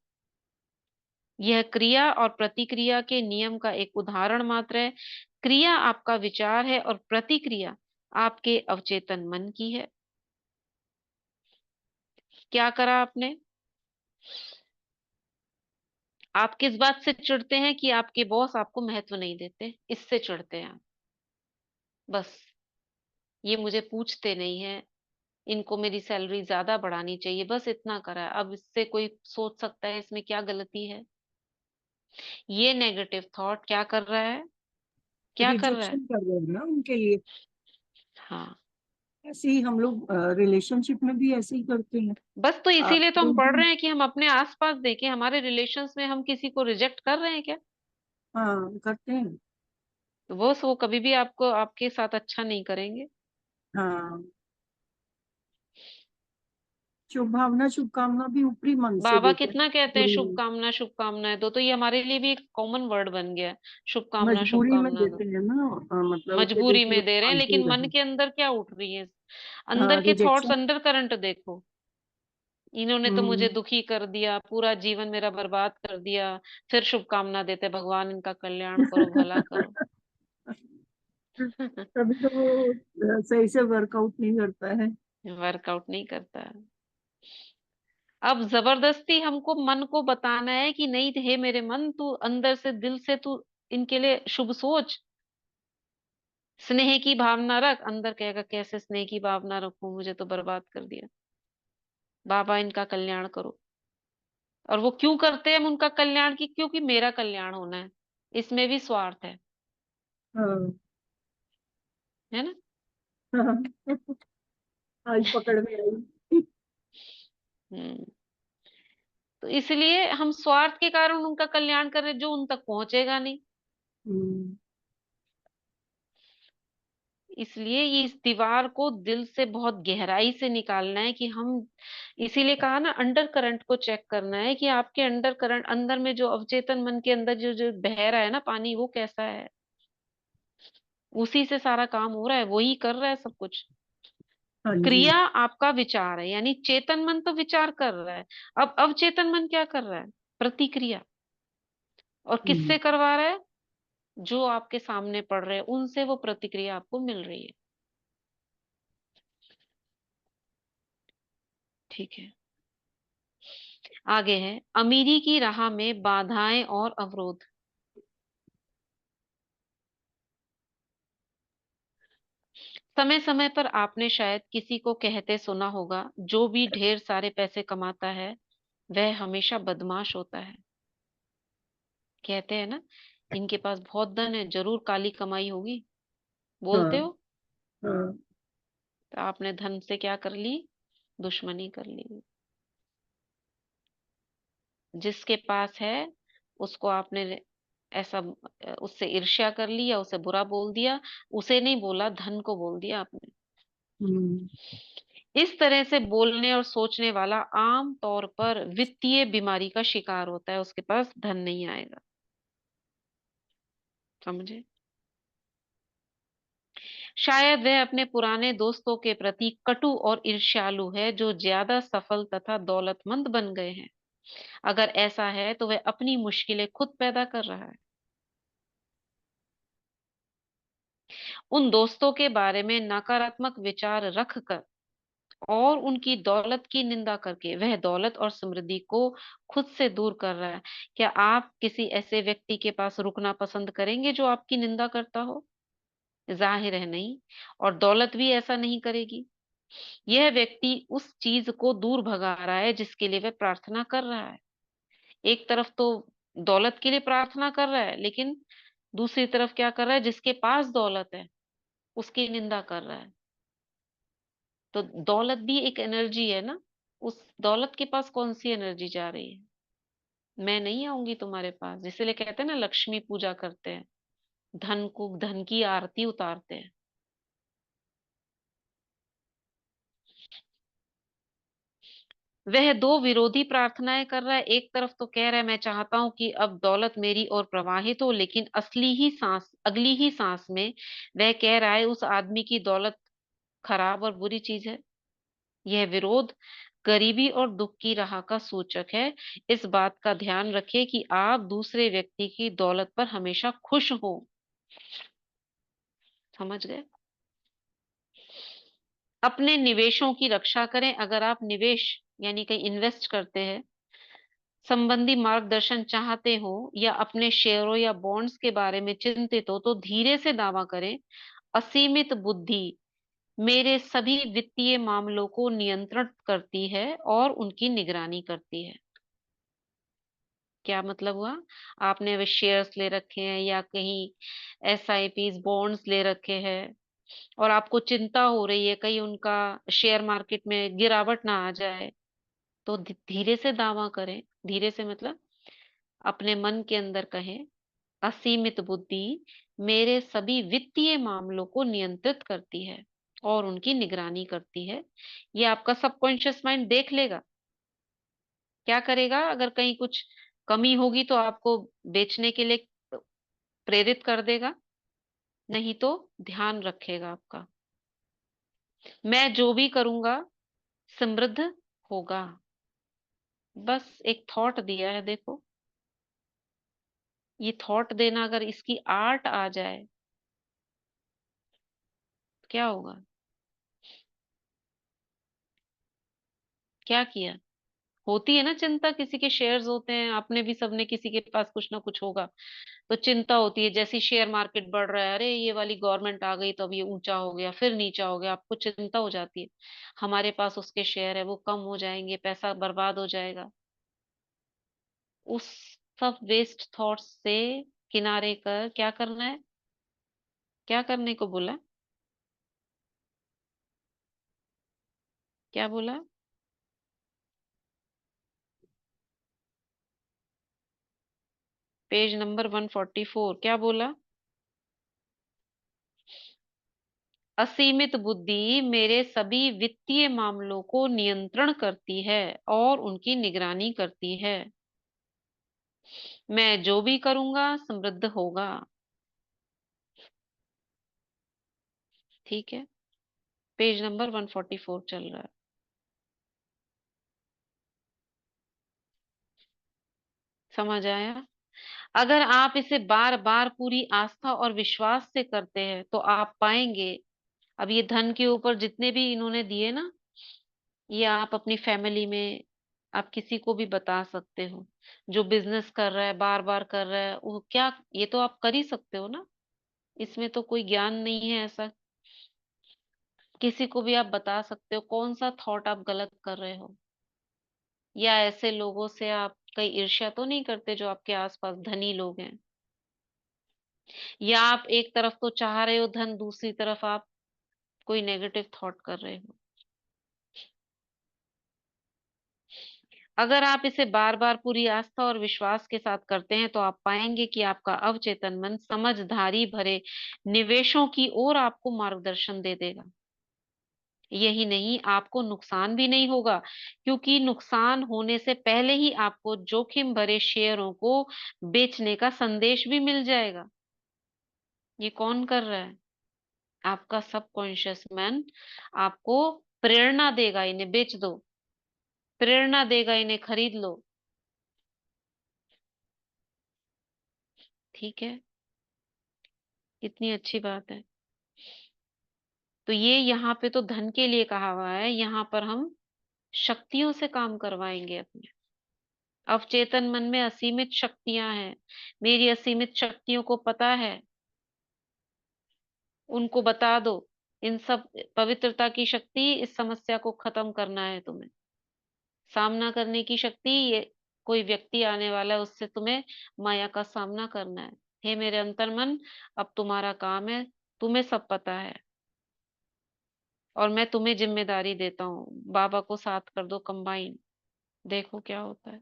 यह क्रिया और प्रतिक्रिया के नियम का एक उदाहरण मात्र है। क्रिया आपका विचार है और प्रतिक्रिया आपके अवचेतन मन की है। क्या करा आपने, आप किस बात से चिढ़ते हैं कि आपके बॉस आपको महत्व नहीं देते, इससे चिढ़ते हैं आप। बस ये मुझे पूछते नहीं है, इनको मेरी सैलरी ज्यादा बढ़ानी चाहिए, बस इतना करा है। अब इससे कोई सोच सकता है इसमें क्या गलती है। ये नेगेटिव थॉट क्या कर रहा है, क्या कर रहा है। रिजेक्शन कर रहे हैं ना उनके लिए। हाँ, ऐसे ही हम लोग रिलेशनशिप में भी ऐसे ही करते हैं। बस तो आप इसीलिए तो हम कोई पढ़ भी, रहे हैं कि हम अपने आसपास देखें, हमारे रिलेशंस में हम किसी को रिजेक्ट कर रहे हैं क्या। हाँ करते हैं। तो वो कभी भी आपको आपके साथ अच्छा नहीं करेंगे। हाँ, शुभभावना शुभकामना भी ऊपरी मन से बाबा देते हैं। कितना कहते हैं, बुरी शुभकामना शुभकामनाएं दो, तो ये हमारे लिए भी एक कॉमन वर्ड बन गया है, शुभकामना मजबूरी में शुभकामना दो। देते हैं ना, मतलब कि मजबूरी देखिए में दे रहे हैं, फालतू लेकिन मन रहे। के अंदर क्या उठ रही है, अंदर हाँ, के थॉट्स, रिजेक्शन। अंडर करंट देखो। इन्होंने तो मुझे हम्म। दुखी कर दिया, पूरा जीवन मेरा बर्बाद कर दिया, फिर शुभकामना देते, भगवान इनका कल्याण करो, भला करो। तभी तो वो सही से वर्कआउट नहीं करता है। वर्कआउट नहीं करता है। अब जबरदस्ती हमको मन को बताना है कि नहीं, हे मेरे मन, तू अंदर से दिल से तू इनके लिए शुभ सोच, स्नेह की भावना रख। अंदर कहेगा कैसे स्नेह की भावना रखूं, मुझे तो बर्बाद कर दिया। बाबा इनका कल्याण करो। और वो क्यों करते हैं हम उनका कल्याण की, क्योंकि मेरा कल्याण होना है, इसमें भी स्वार्थ हाँ। है ना। हाँ, आज पकड़ में आई। हम्म। तो इसलिए हम स्वार्थ के कारण उनका कल्याण कर रहे हैं, जो उन तक पहुंचेगा नहीं। हम्म। इसलिए ये इस दीवार को दिल से बहुत गहराई से निकालना है कि हम, इसीलिए कहा ना, अंडर करंट को चेक करना है कि आपके अंडर करंट, अंदर में जो अवचेतन मन के अंदर जो जो बह रहा है ना पानी, वो कैसा है। उसी से सारा काम हो रहा है, वही कर रहा है सब कुछ। हाँ जी। क्रिया आपका विचार है, यानी चेतन मन तो विचार कर रहा है। अब अवचेतन मन क्या कर रहा है, प्रतिक्रिया। और किससे करवा रहा है? जो आपके सामने पड़ रहे हैं उनसे वो प्रतिक्रिया आपको मिल रही है। ठीक है, आगे है अमीरी की राह में बाधाएं और अवरोध। समय समय पर आपने शायद किसी को कहते सुना होगा, जो भी ढेर सारे पैसे कमाता है वह हमेशा बदमाश होता है। कहते हैं ना, इनके पास बहुत धन है, जरूर काली कमाई होगी, बोलते हाँ हो। हाँ। तो आपने धन से क्या कर ली? दुश्मनी कर ली। जिसके पास है उसको आपने ऐसा उससे ईर्ष्या कर ली या उसे बुरा बोल दिया। उसे नहीं बोला, धन को बोल दिया आपने। हम्म, इस तरह से बोलने और सोचने वाला आम तौर पर वित्तीय बीमारी का शिकार होता है, उसके पास धन नहीं आएगा। समझे? शायद वह अपने पुराने दोस्तों के प्रति कटु और ईर्ष्यालु है, जो ज्यादा सफल तथा दौलतमंद बन गए हैं। अगर ऐसा है तो वह अपनी मुश्किलें खुद पैदा कर रहा है। उन दोस्तों के बारे में नकारात्मक विचार रखकर और उनकी दौलत की निंदा करके वह दौलत और समृद्धि को खुद से दूर कर रहा है। क्या आप किसी ऐसे व्यक्ति के पास रुकना पसंद करेंगे जो आपकी निंदा करता हो? जाहिर है नहीं। और दौलत भी ऐसा नहीं करेगी। यह व्यक्ति उस चीज को दूर भगा रहा है जिसके लिए वह प्रार्थना कर रहा है। एक तरफ तो दौलत के लिए प्रार्थना कर रहा है, लेकिन दूसरी तरफ क्या कर रहा है? जिसके पास दौलत है उसकी निंदा कर रहा है। तो दौलत भी एक एनर्जी है ना। उस दौलत के पास कौन सी एनर्जी जा रही है? मैं नहीं आऊंगी तुम्हारे पास। इसलिए कहते हैं ना, लक्ष्मी पूजा करते हैं, धन को, धन की आरती उतारते हैं। वह दो विरोधी प्रार्थनाएं कर रहा है। एक तरफ तो कह रहा है मैं चाहता हूं कि अब दौलत मेरी ओर प्रवाहित हो, लेकिन अगली ही सांस में वह कह रहा है उस आदमी की दौलत खराब और बुरी चीज है। यह विरोध गरीबी और दुख की राह का सूचक है। इस बात का ध्यान रखिए कि आप दूसरे व्यक्ति की दौलत पर हमेशा खुश हो। समझ गए? अपने निवेशों की रक्षा करें। अगर आप निवेश यानी कहीं इन्वेस्ट करते हैं संबंधी मार्गदर्शन चाहते हो या अपने शेयरों या बॉन्ड्स के बारे में चिंतित हो, तो धीरे से दावा करें, असीमित बुद्धि मेरे सभी वित्तीय मामलों को नियंत्रित करती है और उनकी निगरानी करती है। क्या मतलब हुआ? आपने अभी शेयर्स ले रखे हैं या कहीं एसआईपीस बॉन्ड्स ले रखे हैं और आपको चिंता हो रही है कहीं उनका शेयर मार्केट में गिरावट ना आ जाए, तो धीरे से दावा करें। धीरे से मतलब अपने मन के अंदर कहें, असीमित बुद्धि मेरे सभी वित्तीय मामलों को नियंत्रित करती है और उनकी निगरानी करती है। ये आपका सबकॉन्शियस माइंड देख लेगा। क्या करेगा? अगर कहीं कुछ कमी होगी तो आपको बेचने के लिए प्रेरित कर देगा, नहीं तो ध्यान रखेगा आपका। मैं जो भी करूंगा समृद्ध होगा। बस एक थॉट दिया है, देखो। ये थॉट देना, अगर इसकी आर्ट आ जाए क्या होगा? क्या किया? होती है ना चिंता, किसी के शेयर्स होते हैं, आपने भी, सबने किसी के पास कुछ ना कुछ होगा, तो चिंता होती है। जैसी शेयर मार्केट बढ़ रहा है, अरे ये वाली गवर्नमेंट आ गई तो अब ये ऊंचा हो गया फिर नीचा हो गया, आपको चिंता हो जाती है। हमारे पास उसके शेयर है, वो कम हो जाएंगे, पैसा बर्बाद हो जाएगा। उस सब वेस्ट थॉट्स से किनारे कर क्या करना है? क्या करने को बोला? क्या बोला? पेज नंबर 144 क्या बोला? असीमित बुद्धि मेरे सभी वित्तीय मामलों को नियंत्रण करती है और उनकी निगरानी करती है। मैं जो भी करूंगा समृद्ध होगा। ठीक है, पेज नंबर 144 चल रहा है। समझ आया? अगर आप इसे बार बार पूरी आस्था और विश्वास से करते हैं तो आप पाएंगे। अब ये धन के ऊपर जितने भी इन्होंने दिए ना, ये आप अपनी फैमिली में आप किसी को भी बता सकते हो। जो बिजनेस कर रहा है, बार बार कर रहा है, वो क्या, ये तो आप कर ही सकते हो ना। इसमें तो कोई ज्ञान नहीं है ऐसा। किसी को भी आप बता सकते हो कौन सा थॉट आप गलत कर रहे हो। या ऐसे लोगों से आप कहीं ईर्ष्या तो नहीं करते जो आपके आसपास धनी लोग हैं। या आप एक तरफ तो चाह रहे हो धन, दूसरी तरफ आप कोई नेगेटिव थॉट कर रहे हो। अगर आप इसे बार बार पूरी आस्था और विश्वास के साथ करते हैं तो आप पाएंगे कि आपका अवचेतन मन समझदारी भरे निवेशों की ओर आपको मार्गदर्शन दे देगा। यही नहीं, आपको नुकसान भी नहीं होगा, क्योंकि नुकसान होने से पहले ही आपको जोखिम भरे शेयरों को बेचने का संदेश भी मिल जाएगा। ये कौन कर रहा है? आपका सबकॉन्शियस मन आपको प्रेरणा देगा, इन्हें बेच दो, प्रेरणा देगा इन्हें खरीद लो। ठीक है, कितनी अच्छी बात है। तो ये यहाँ पे तो धन के लिए कहा हुआ है, यहाँ पर हम शक्तियों से काम करवाएंगे अपने। अवचेतन मन में असीमित शक्तियां हैं, मेरी असीमित शक्तियों को पता है, उनको बता दो। इन सब पवित्रता की शक्ति, इस समस्या को खत्म करना है तुम्हें। सामना करने की शक्ति, ये कोई व्यक्ति आने वाला है, उससे तुम्हें माया का सामना करना है। हे मेरे अंतर्मन, अब तुम्हारा काम है, तुम्हें सब पता है और मैं तुम्हें जिम्मेदारी देता हूँ। बाबा को साथ कर दो कंबाइन, देखो क्या होता है।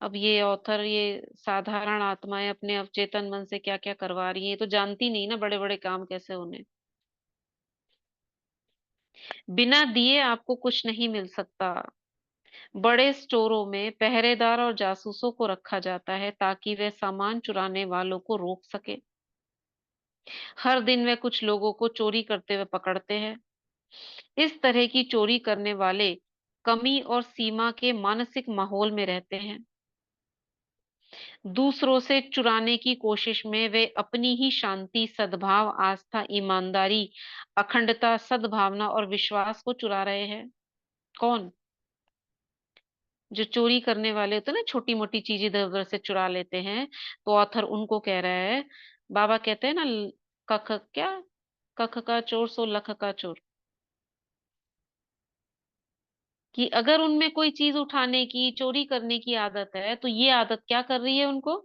अब ये ऑथर, ये साधारण आत्माएं अपने अवचेतन मन से क्या क्या करवा रही है, ये तो जानती नहीं ना बड़े बड़े काम कैसे होने। बिना दिए आपको कुछ नहीं मिल सकता। बड़े स्टोरों में पहरेदार और जासूसों को रखा जाता है ताकि वे सामान चुराने वालों को रोक सके। हर दिन वे कुछ लोगों को चोरी करते हुए पकड़ते हैं। इस तरह की चोरी करने वाले कमी और सीमा के मानसिक माहौल में रहते हैं। दूसरों से चुराने की कोशिश में वे अपनी ही शांति, सद्भाव, आस्था, ईमानदारी, अखंडता, सद्भावना और विश्वास को चुरा रहे हैं। कौन? जो चोरी करने वाले होते हैं ना, छोटी मोटी चीजें इधर उधर से चुरा लेते हैं, तो ऑथर उनको कह रहा है। बाबा कहते हैं ना, कख क्या, कख का चोर सो लख का चोर। कि अगर उनमें कोई चीज उठाने की, चोरी करने की आदत है, तो ये आदत क्या कर रही है उनको?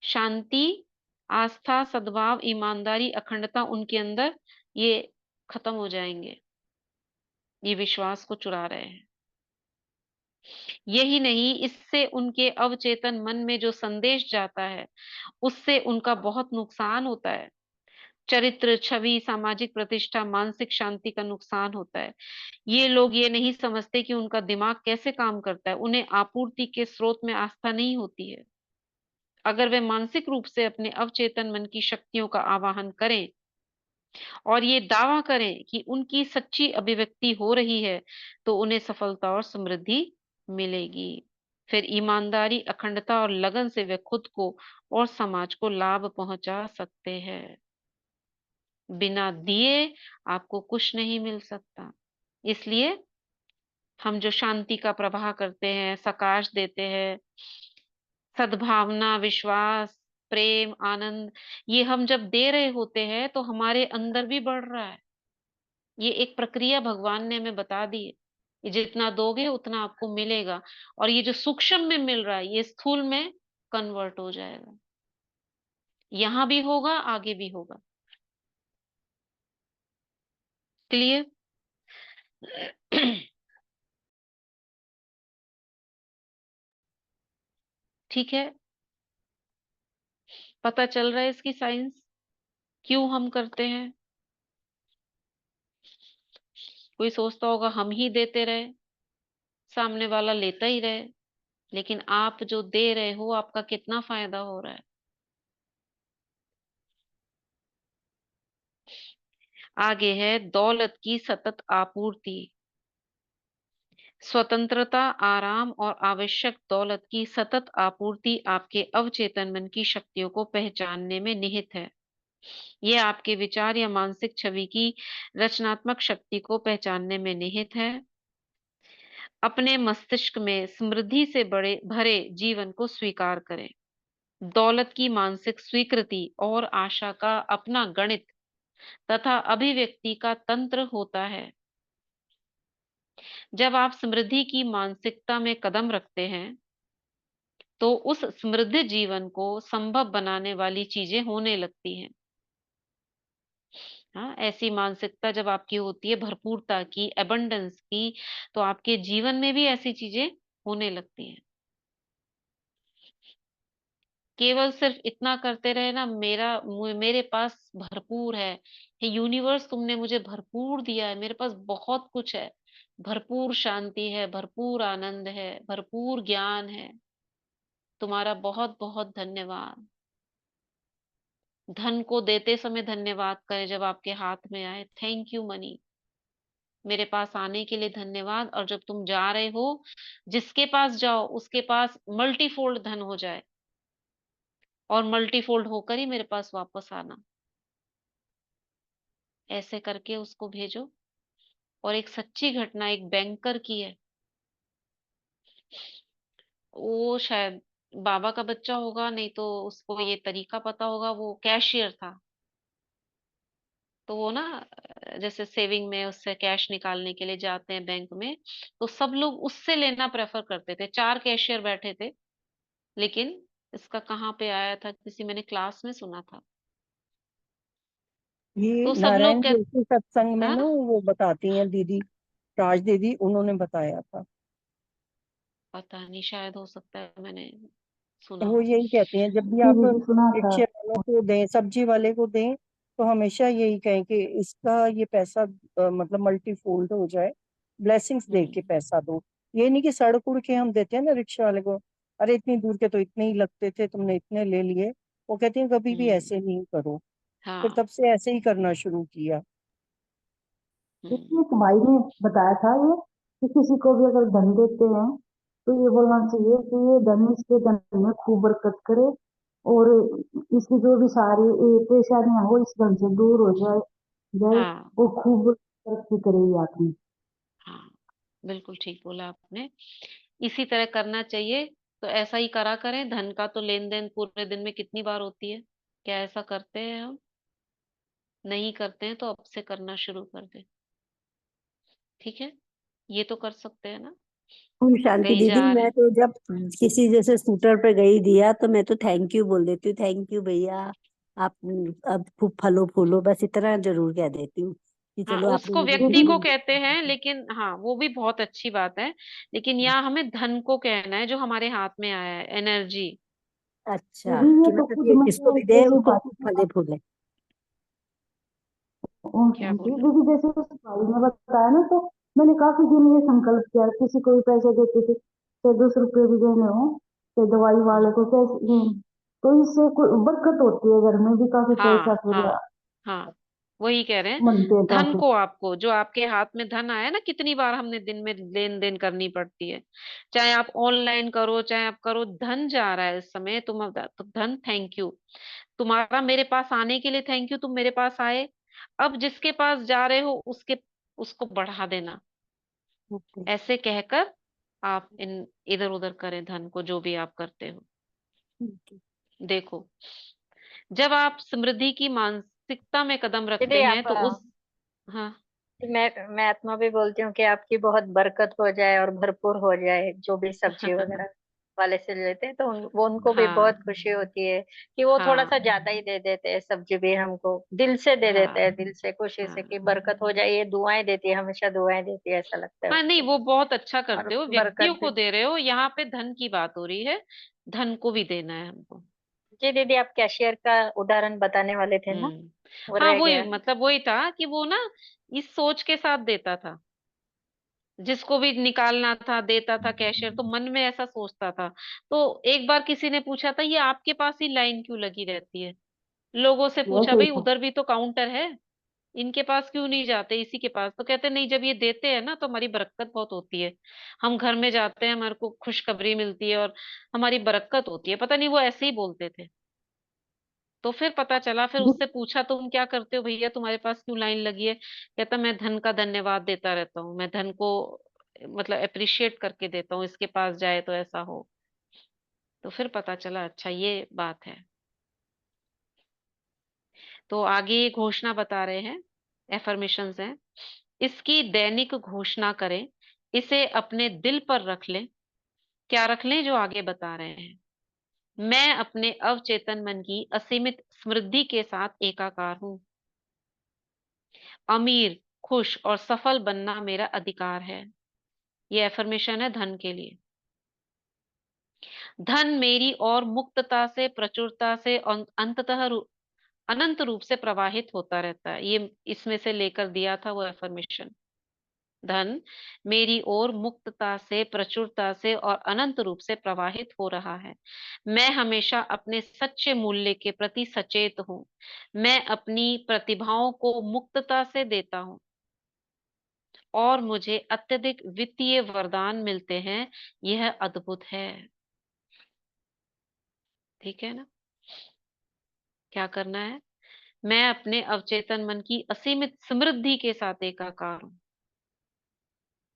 शांति, आस्था, सद्भाव, ईमानदारी, अखंडता उनके अंदर ये खत्म हो जाएंगे। ये विश्वास को चुरा रहे हैं। यही नहीं, इससे उनके अवचेतन मन में जो संदेश जाता है, उससे उनका बहुत नुकसान होता है। चरित्र, छवि, सामाजिक प्रतिष्ठा, मानसिक शांति का नुकसान होता है। ये लोग ये नहीं समझते कि उनका दिमाग कैसे काम करता है। उन्हें आपूर्ति के स्रोत में आस्था नहीं होती है। अगर वे मानसिक रूप से अपने अवचेतन मन की शक्तियों का आवाहन करें और ये दावा करें कि उनकी सच्ची अभिव्यक्ति हो रही है, तो उन्हें सफलता और समृद्धि मिलेगी। फिर ईमानदारी, अखंडता और लगन से वे खुद को और समाज को लाभ पहुंचा सकते हैं। बिना दिए आपको कुछ नहीं मिल सकता। इसलिए हम जो शांति का प्रवाह करते हैं, सकाश देते हैं, सद्भावना, विश्वास, प्रेम, आनंद, ये हम जब दे रहे होते हैं तो हमारे अंदर भी बढ़ रहा है। ये एक प्रक्रिया भगवान ने हमें बता दी है। ये जितना दोगे उतना आपको मिलेगा, और ये जो सूक्ष्म में मिल रहा है, ये स्थूल में कन्वर्ट हो जाएगा। यहां भी होगा, आगे भी होगा। क्लियर? ठीक है, पता चल रहा है इसकी साइंस, क्यों हम करते हैं। कोई सोचता होगा हम ही देते रहे, सामने वाला लेता ही रहे, लेकिन आप जो दे रहे हो, आपका कितना फायदा हो रहा है। आगे है दौलत की सतत आपूर्ति। स्वतंत्रता, आराम और आवश्यक दौलत की सतत आपूर्ति आपके अवचेतन मन की शक्तियों को पहचानने में निहित है। यह आपके विचार या मानसिक छवि की रचनात्मक शक्ति को पहचानने में निहित है। अपने मस्तिष्क में समृद्धि से बड़े भरे जीवन को स्वीकार करें। दौलत की मानसिक स्वीकृति और आशा का अपना गणित तथा अभिव्यक्ति का तंत्र होता है। जब आप समृद्धि की मानसिकता में कदम रखते हैं तो उस समृद्ध जीवन को संभव बनाने वाली चीजें होने लगती हैं। हाँ, ऐसी मानसिकता जब आपकी होती है भरपूरता की, एबंडेंस की, तो आपके जीवन में भी ऐसी चीजें होने लगती हैं। केवल सिर्फ इतना करते रहे ना, मेरे पास भरपूर है, हे यूनिवर्स तुमने मुझे भरपूर दिया है, मेरे पास बहुत कुछ है, भरपूर शांति है, भरपूर आनंद है, भरपूर ज्ञान है, तुम्हारा बहुत बहुत धन्यवाद। धन को देते समय धन्यवाद करें जब आपके हाथ में आए, थैंक यू मनी, मेरे पास आने के लिए धन्यवाद। और जब तुम जा रहे हो, जिसके पास जाओ उसके पास मल्टीफोल्ड धन हो जाए और मल्टीफोल्ड होकर ही मेरे पास वापस आना। ऐसे करके उसको भेजो। और एक सच्ची घटना एक बैंकर की है। वो शायद बाबा का बच्चा होगा, नहीं तो उसको ये तरीका पता होगा। वो कैशियर था, तो वो ना जैसे सेविंग में उससे कैश निकालने के लिए जाते हैं बैंक में, तो सब लोग उससे लेना प्रेफर करते थे। 4 कैशियर बैठे थे, लेकिन इसका कहाँ पे आया था, किसी मैंने क्लास में सुना था। ये तो सब नारायण लोग कहते, जोशी सत्संग में ना हाँ, वो बताती हैं दीदी, राज दीदी, उन्होंने बताया था। पता नहीं, शायद हो सकता है मैंने सुना वो हो। यही कहती हैं जब भी जी आप दीदी सुना था। रिक्शे वालों को दें, सब्जी वाले को दें, तो हमेशा यही कहें कि इसका ये पैसा मतलब मल्टीफोल्ड हो जाए, ब्लेसिंग्स दे के पैसा दो। ये नहीं कि सड़क उड़ के हम देते हैं ना रिक्शा वाले को, अरे इतनी दूर के तो इतने ही लगते थे, तुमने इतने ले लिए। वो कहती हैं कभी भी हम्म। ऐसे नहीं करो। फिर हाँ। तब से ऐसे ही करना शुरू किया। हम्म। एक भाई ने बताया था ये कि किसी को भी अगर धन देते हैं तो ये बोलना चाहिए कि ये धन इसके धन में खूब बरकत करे और इसकी जो भी सारी परेशानियां हो इस धन से दूर हो जाए हाँ। और खूब तरक्की करेगी आदमी। हाँ, बिल्कुल ठीक बोला आपने। इसी तरह करना चाहिए। तो ऐसा ही करा करें। धन का तो लेन देन पूरे दिन में कितनी बार होती है? क्या ऐसा करते हैं हम? नहीं करते हैं तो अब से करना शुरू कर दें। ठीक है, ये तो कर सकते हैं ना। ओम शांति कहीं दीदी, जा रहे मैं हैं, तो जब किसी जैसे स्कूटर पे गई दिया तो मैं तो थैंक यू बोल देती हूँ, थैंक यू भैया, आप अब खूब फलो फूलो, बस इतना जरूर कह देती हूँ कि हाँ, चलो आपने उसको मुझे व्यक्ति कुछ को नहीं कहते हैं, दिया। लेकिन हाँ वो भी बहुत अच्छी बात है। लेकिन यहाँ हमें धन को कहना है जो हमारे हाथ में आया है, एनर्जी। अच्छा, दीदी ये कि तो मतलब खुद ये जिसको मैंने भी दे जैसे उसको खूब भाई फले फूले। क्या बोल रहे? दीदी जैसे उस भाई ने बताया ना तो मैंने काफी दिन ये संकल्प किया किसी को भी पैसे देते थे चाहे 10 रुपए भी देने हो चाहे दवाई वाले को कैसे तो इससे कोई बरकत होती है घर में भी काफी पैसा हाँ। फिर हाँ। हाँ, वही कह रहे हैं। बनते हैं धन काफी। को, आपको जो आपके हाथ में धन आया ना, कितनी बार हमने दिन में लेन देन करनी पड़ती है। चाहे आप ऑनलाइन करो, चाहे आप करो, धन जा रहा है इस समय। तो धन, थैंक यू तुम्हारा मेरे पास आने के लिए, थैंक यू तुम मेरे पास आए। अब जिसके पास जा रहे हो उसको बढ़ा देना। ओके। ऐसे कहकर आप इधर उधर करें धन को, जो भी आप करते हो। ठीक है। देखो, जब आप समृद्धि की मानसिकता में कदम दीदी रखते हैं आप तो उस, हाँ। मैं आत्मा भी बोलती हूँ कि आपकी बहुत बरकत हो जाए और भरपूर हो जाए, जो भी सब्जी वगैरह वाले से लेते हैं तो वो उनको भी बहुत हाँ। खुशी होती है कि वो थोड़ा सा हाँ। ज्यादा ही दे देते हैं, सब्जी भी हमको दिल से दे देते हाँ। हैं, दिल से खुशी से हाँ। कि बरकत हो जाए। ये दुआएं देती है, हमेशा दुआएं देती है, ऐसा लगता है हाँ, नहीं उसको। वो बहुत अच्छा और करते हो, व्यक्तियों बरकत भी। को दे रहे हो। यहाँ पे धन की बात हो रही है, धन को भी देना है हमको। जी दीदी, आप कैशियर का उदाहरण बताने वाले थे ना, हम्म। वो हाँ, रह वही गया। मतलब वही था कि वो ना इस सोच के साथ देता था। जिसको भी निकालना था देता था कैशियर, तो मन में ऐसा सोचता था। तो एक बार किसी ने पूछा था, ये आपके पास ही लाइन क्यों लगी रहती है? लोगों से वो पूछा, सही भाई था। उधर भी तो काउंटर है। इनके पास क्यों नहीं जाते, इसी के पास। तो कहते नहीं, जब ये देते हैं ना तो हमारी बरकत बहुत होती है। हम घर में जाते हैं, हमारे को खुशखबरी मिलती है और हमारी बरकत होती है। पता नहीं वो ऐसे ही बोलते थे। तो फिर पता चला, फिर उससे पूछा तुम क्या करते हो भैया, तुम्हारे पास क्यों लाइन लगी है? कहता मैं धन का धन्यवाद देता रहता हूँ, मैं धन को मतलब अप्रिशिएट करके देता हूँ, इसके पास जाए तो ऐसा हो। तो फिर पता चला अच्छा ये बात है। तो आगे ये घोषणा बता रहे हैं, एफर्मेशंस हैं। इसकी दैनिक घोषणा करें, इसे अपने दिल पर रख लें। क्या रख लें? जो आगे बता रहे हैं। मैं अपने अवचेतन मन की असीमित समृद्धि के साथ एकाकार हूं। अमीर, खुश और सफल बनना मेरा अधिकार है। ये एफर्मेशन है धन के लिए। धन मेरी और मुक्तता से, प्रचुरता से और अनंत रूप से प्रवाहित होता रहता है। ये इसमें से लेकर दिया था वो एफर्मेशन। धन मेरी ओर मुक्तता से, प्रचुरता से और अनंत रूप से प्रवाहित हो रहा है। मैं हमेशा अपने सच्चे मूल्य के प्रति सचेत हूँ। मैं अपनी प्रतिभाओं को मुक्तता से देता हूँ और मुझे अत्यधिक वित्तीय वरदान मिलते हैं। यह अद्भुत है। ठीक है ना? क्या करना है? मैं अपने अवचेतन मन की असीमित समृद्धि के साथ एकाकार हूँ।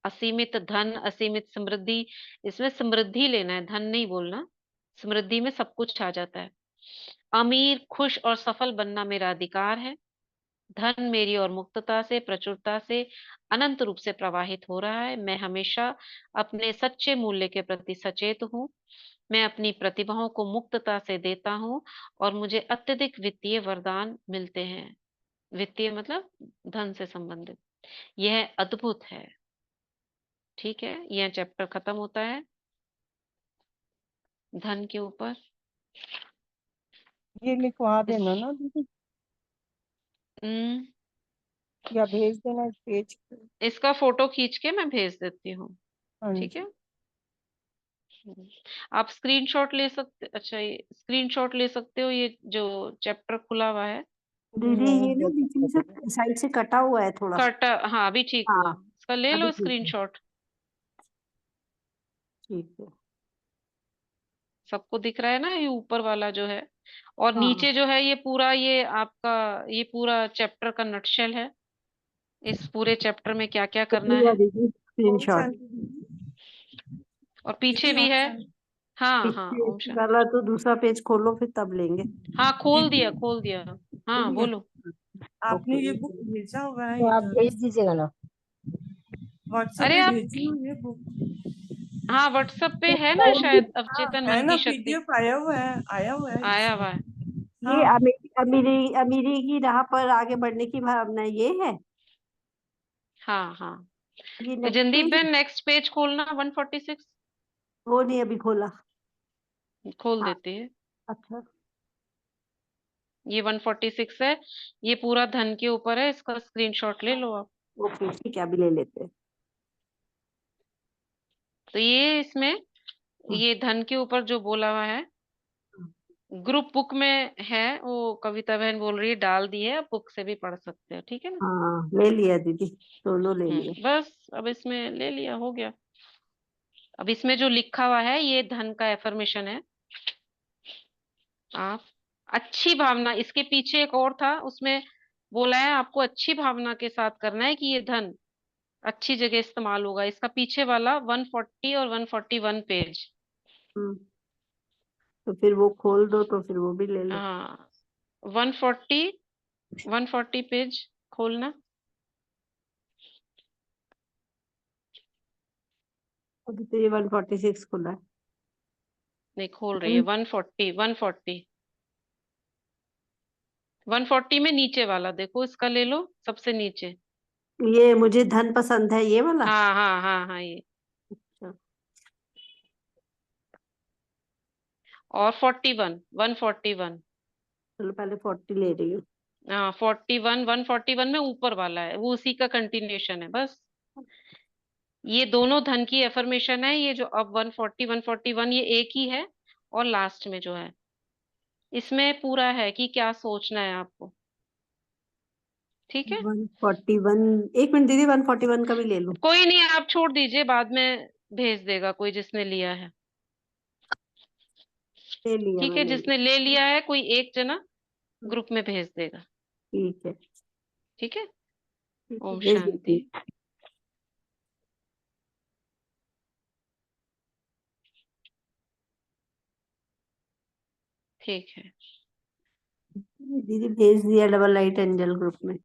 असीमित धन, असीमित समृद्धि, इसमें समृद्धि लेना है, धन नहीं बोलना। समृद्धि में सब कुछ आ जाता है। अमीर, खुश और सफल बनना मेरा अधिकार है। धन मेरी और मुक्तता से, प्रचुरता से अनंत रूप से प्रवाहित हो रहा है। मैं हमेशा अपने सच्चे मूल्य के प्रति सचेत हूँ। मैं अपनी प्रतिभाओं को मुक्तता से देता हूँ और मुझे अत्यधिक वित्तीय वरदान मिलते हैं। वित्तीय मतलब धन से संबंधित। यह अद्भुत है। ठीक है, यह चैप्टर खत्म होता है धन के ऊपर। ये लिखवा इस देना ना दीदी, हम्म, या भेज देना इस पेज पे। इसका फोटो खींच के मैं भेज देती हूँ। हाँ ठीक है। जी। आप स्क्रीनशॉट ले सकते, अच्छा ये स्क्रीनशॉट ले सकते हो, ये जो चैप्टर खुला हुआ है। दीदी नहीं ये ना बीच में से साइड से कटा हुआ है थोड़ा। कटा, हाँ अभी ठीक हुआ। हाँ इसका ले अभी लो ठीक है। स्क्रीनशॉट। ठीक है। सबको दिख रहा है ना ये ऊपर वाला जो है? और हाँ नीचे जो है ये पूरा, ये आपका ये पूरा चैप्टर का नटशेल है। इस पूरे चैप्टर में क्या क्या तो करना लिया है। दीदी ओम स्क्रीनशॉट। शांति दीदी। और पीछे दीदी भी ओम है। शांति। हाँ हाँ, पीछे ओम शांति। वाला तो दूसरा पेज खोलो फिर तब लेंगे। हाँ खोल दीदी दिया, खोल दिया। हाँ ठीक है, बोलो। आपने ओके ये बुक भेजा हुआ है तो आप इधर भेज दीजिएगा ना। व्हाट्सएप अरे पे आप, भेजी हूँ ये बुक। हाँ व्हाट्सएप पे है ना शायद, हाँ अवचेतन है मन ना, की शक्ति। पीडीएफ आया हुआ है, आया हुआ है आया इसमें। हुआ है। ये हाँ अमीरी अमीरी की राह पर आगे बढ़ने की भावना ये है। हाँ हाँ। ये तो नेक्स्ट जनदीप पेज। बहन नेक्स्ट पेज खोलना, 146। वो नहीं अभी खोला। खोल हाँ देते हैं। अच्छा। ये 146 है। ये पूरा धन के ऊपर है, इसका स्क्रीनशॉट ले लो आप। ओके ठीक है अभी ले लेते हैं। तो ये इसमें, हम्म, ये धन के ऊपर जो बोला हुआ है, ग्रुप बुक में है। वो कविता बहन बोल रही है डाल दी है, आप बुक से भी पढ़ सकते हो। ठीक है ना? हाँ ले लिया दीदी, दोनों ले लिया। बस अब इसमें ले लिया, हो गया। अब इसमें जो लिखा हुआ है ये धन का एफर्मेशन है। आप अच्छी भावना, इसके पीछे एक और था, उसमें बोला है आपको अच्छी भावना के साथ करना है कि ये धन अच्छी जगह इस्तेमाल होगा। इसका पीछे वाला 140 और 141 पेज। हम्म तो फिर वो खोल दो तो फिर वो भी ले लो। हाँ 140, 140 पेज खोलना। अभी तो ये 146 खुला है। नहीं खोल रही है, 140, 140, 140 में नीचे वाला देखो, इसका ले लो सबसे नीचे। ये मुझे धन पसंद है ये वाला। हाँ हाँ हाँ हाँ ये। अच्छा, और 41, 141। चलो पहले 40 ले रही हूँ। हाँ 41, 141 में ऊपर वाला है, वो उसी का कंटिन्यूशन है बस। ये दोनों धन की एफर्मेशन है। ये जो अब 140, 141 ये एक ही है। और लास्ट में जो है, इसमें पूरा है कि क्या सोचना है आपको। ठीक है, 141 एक मिनट दीदी 141 का भी ले लूं। कोई नहीं, आप छोड़ दीजिए, बाद में भेज देगा कोई जिसने लिया है। ले लिया ठीक है, मैंने। जिसने ले लिया है कोई एक जना ग्रुप में भेज देगा। ठीक है ठीक है, ठीक है, ओम भेज देती शांति। हूँ। ठीक है। दीदी भेज दिया डबल लाइट एंजल ग्रुप में।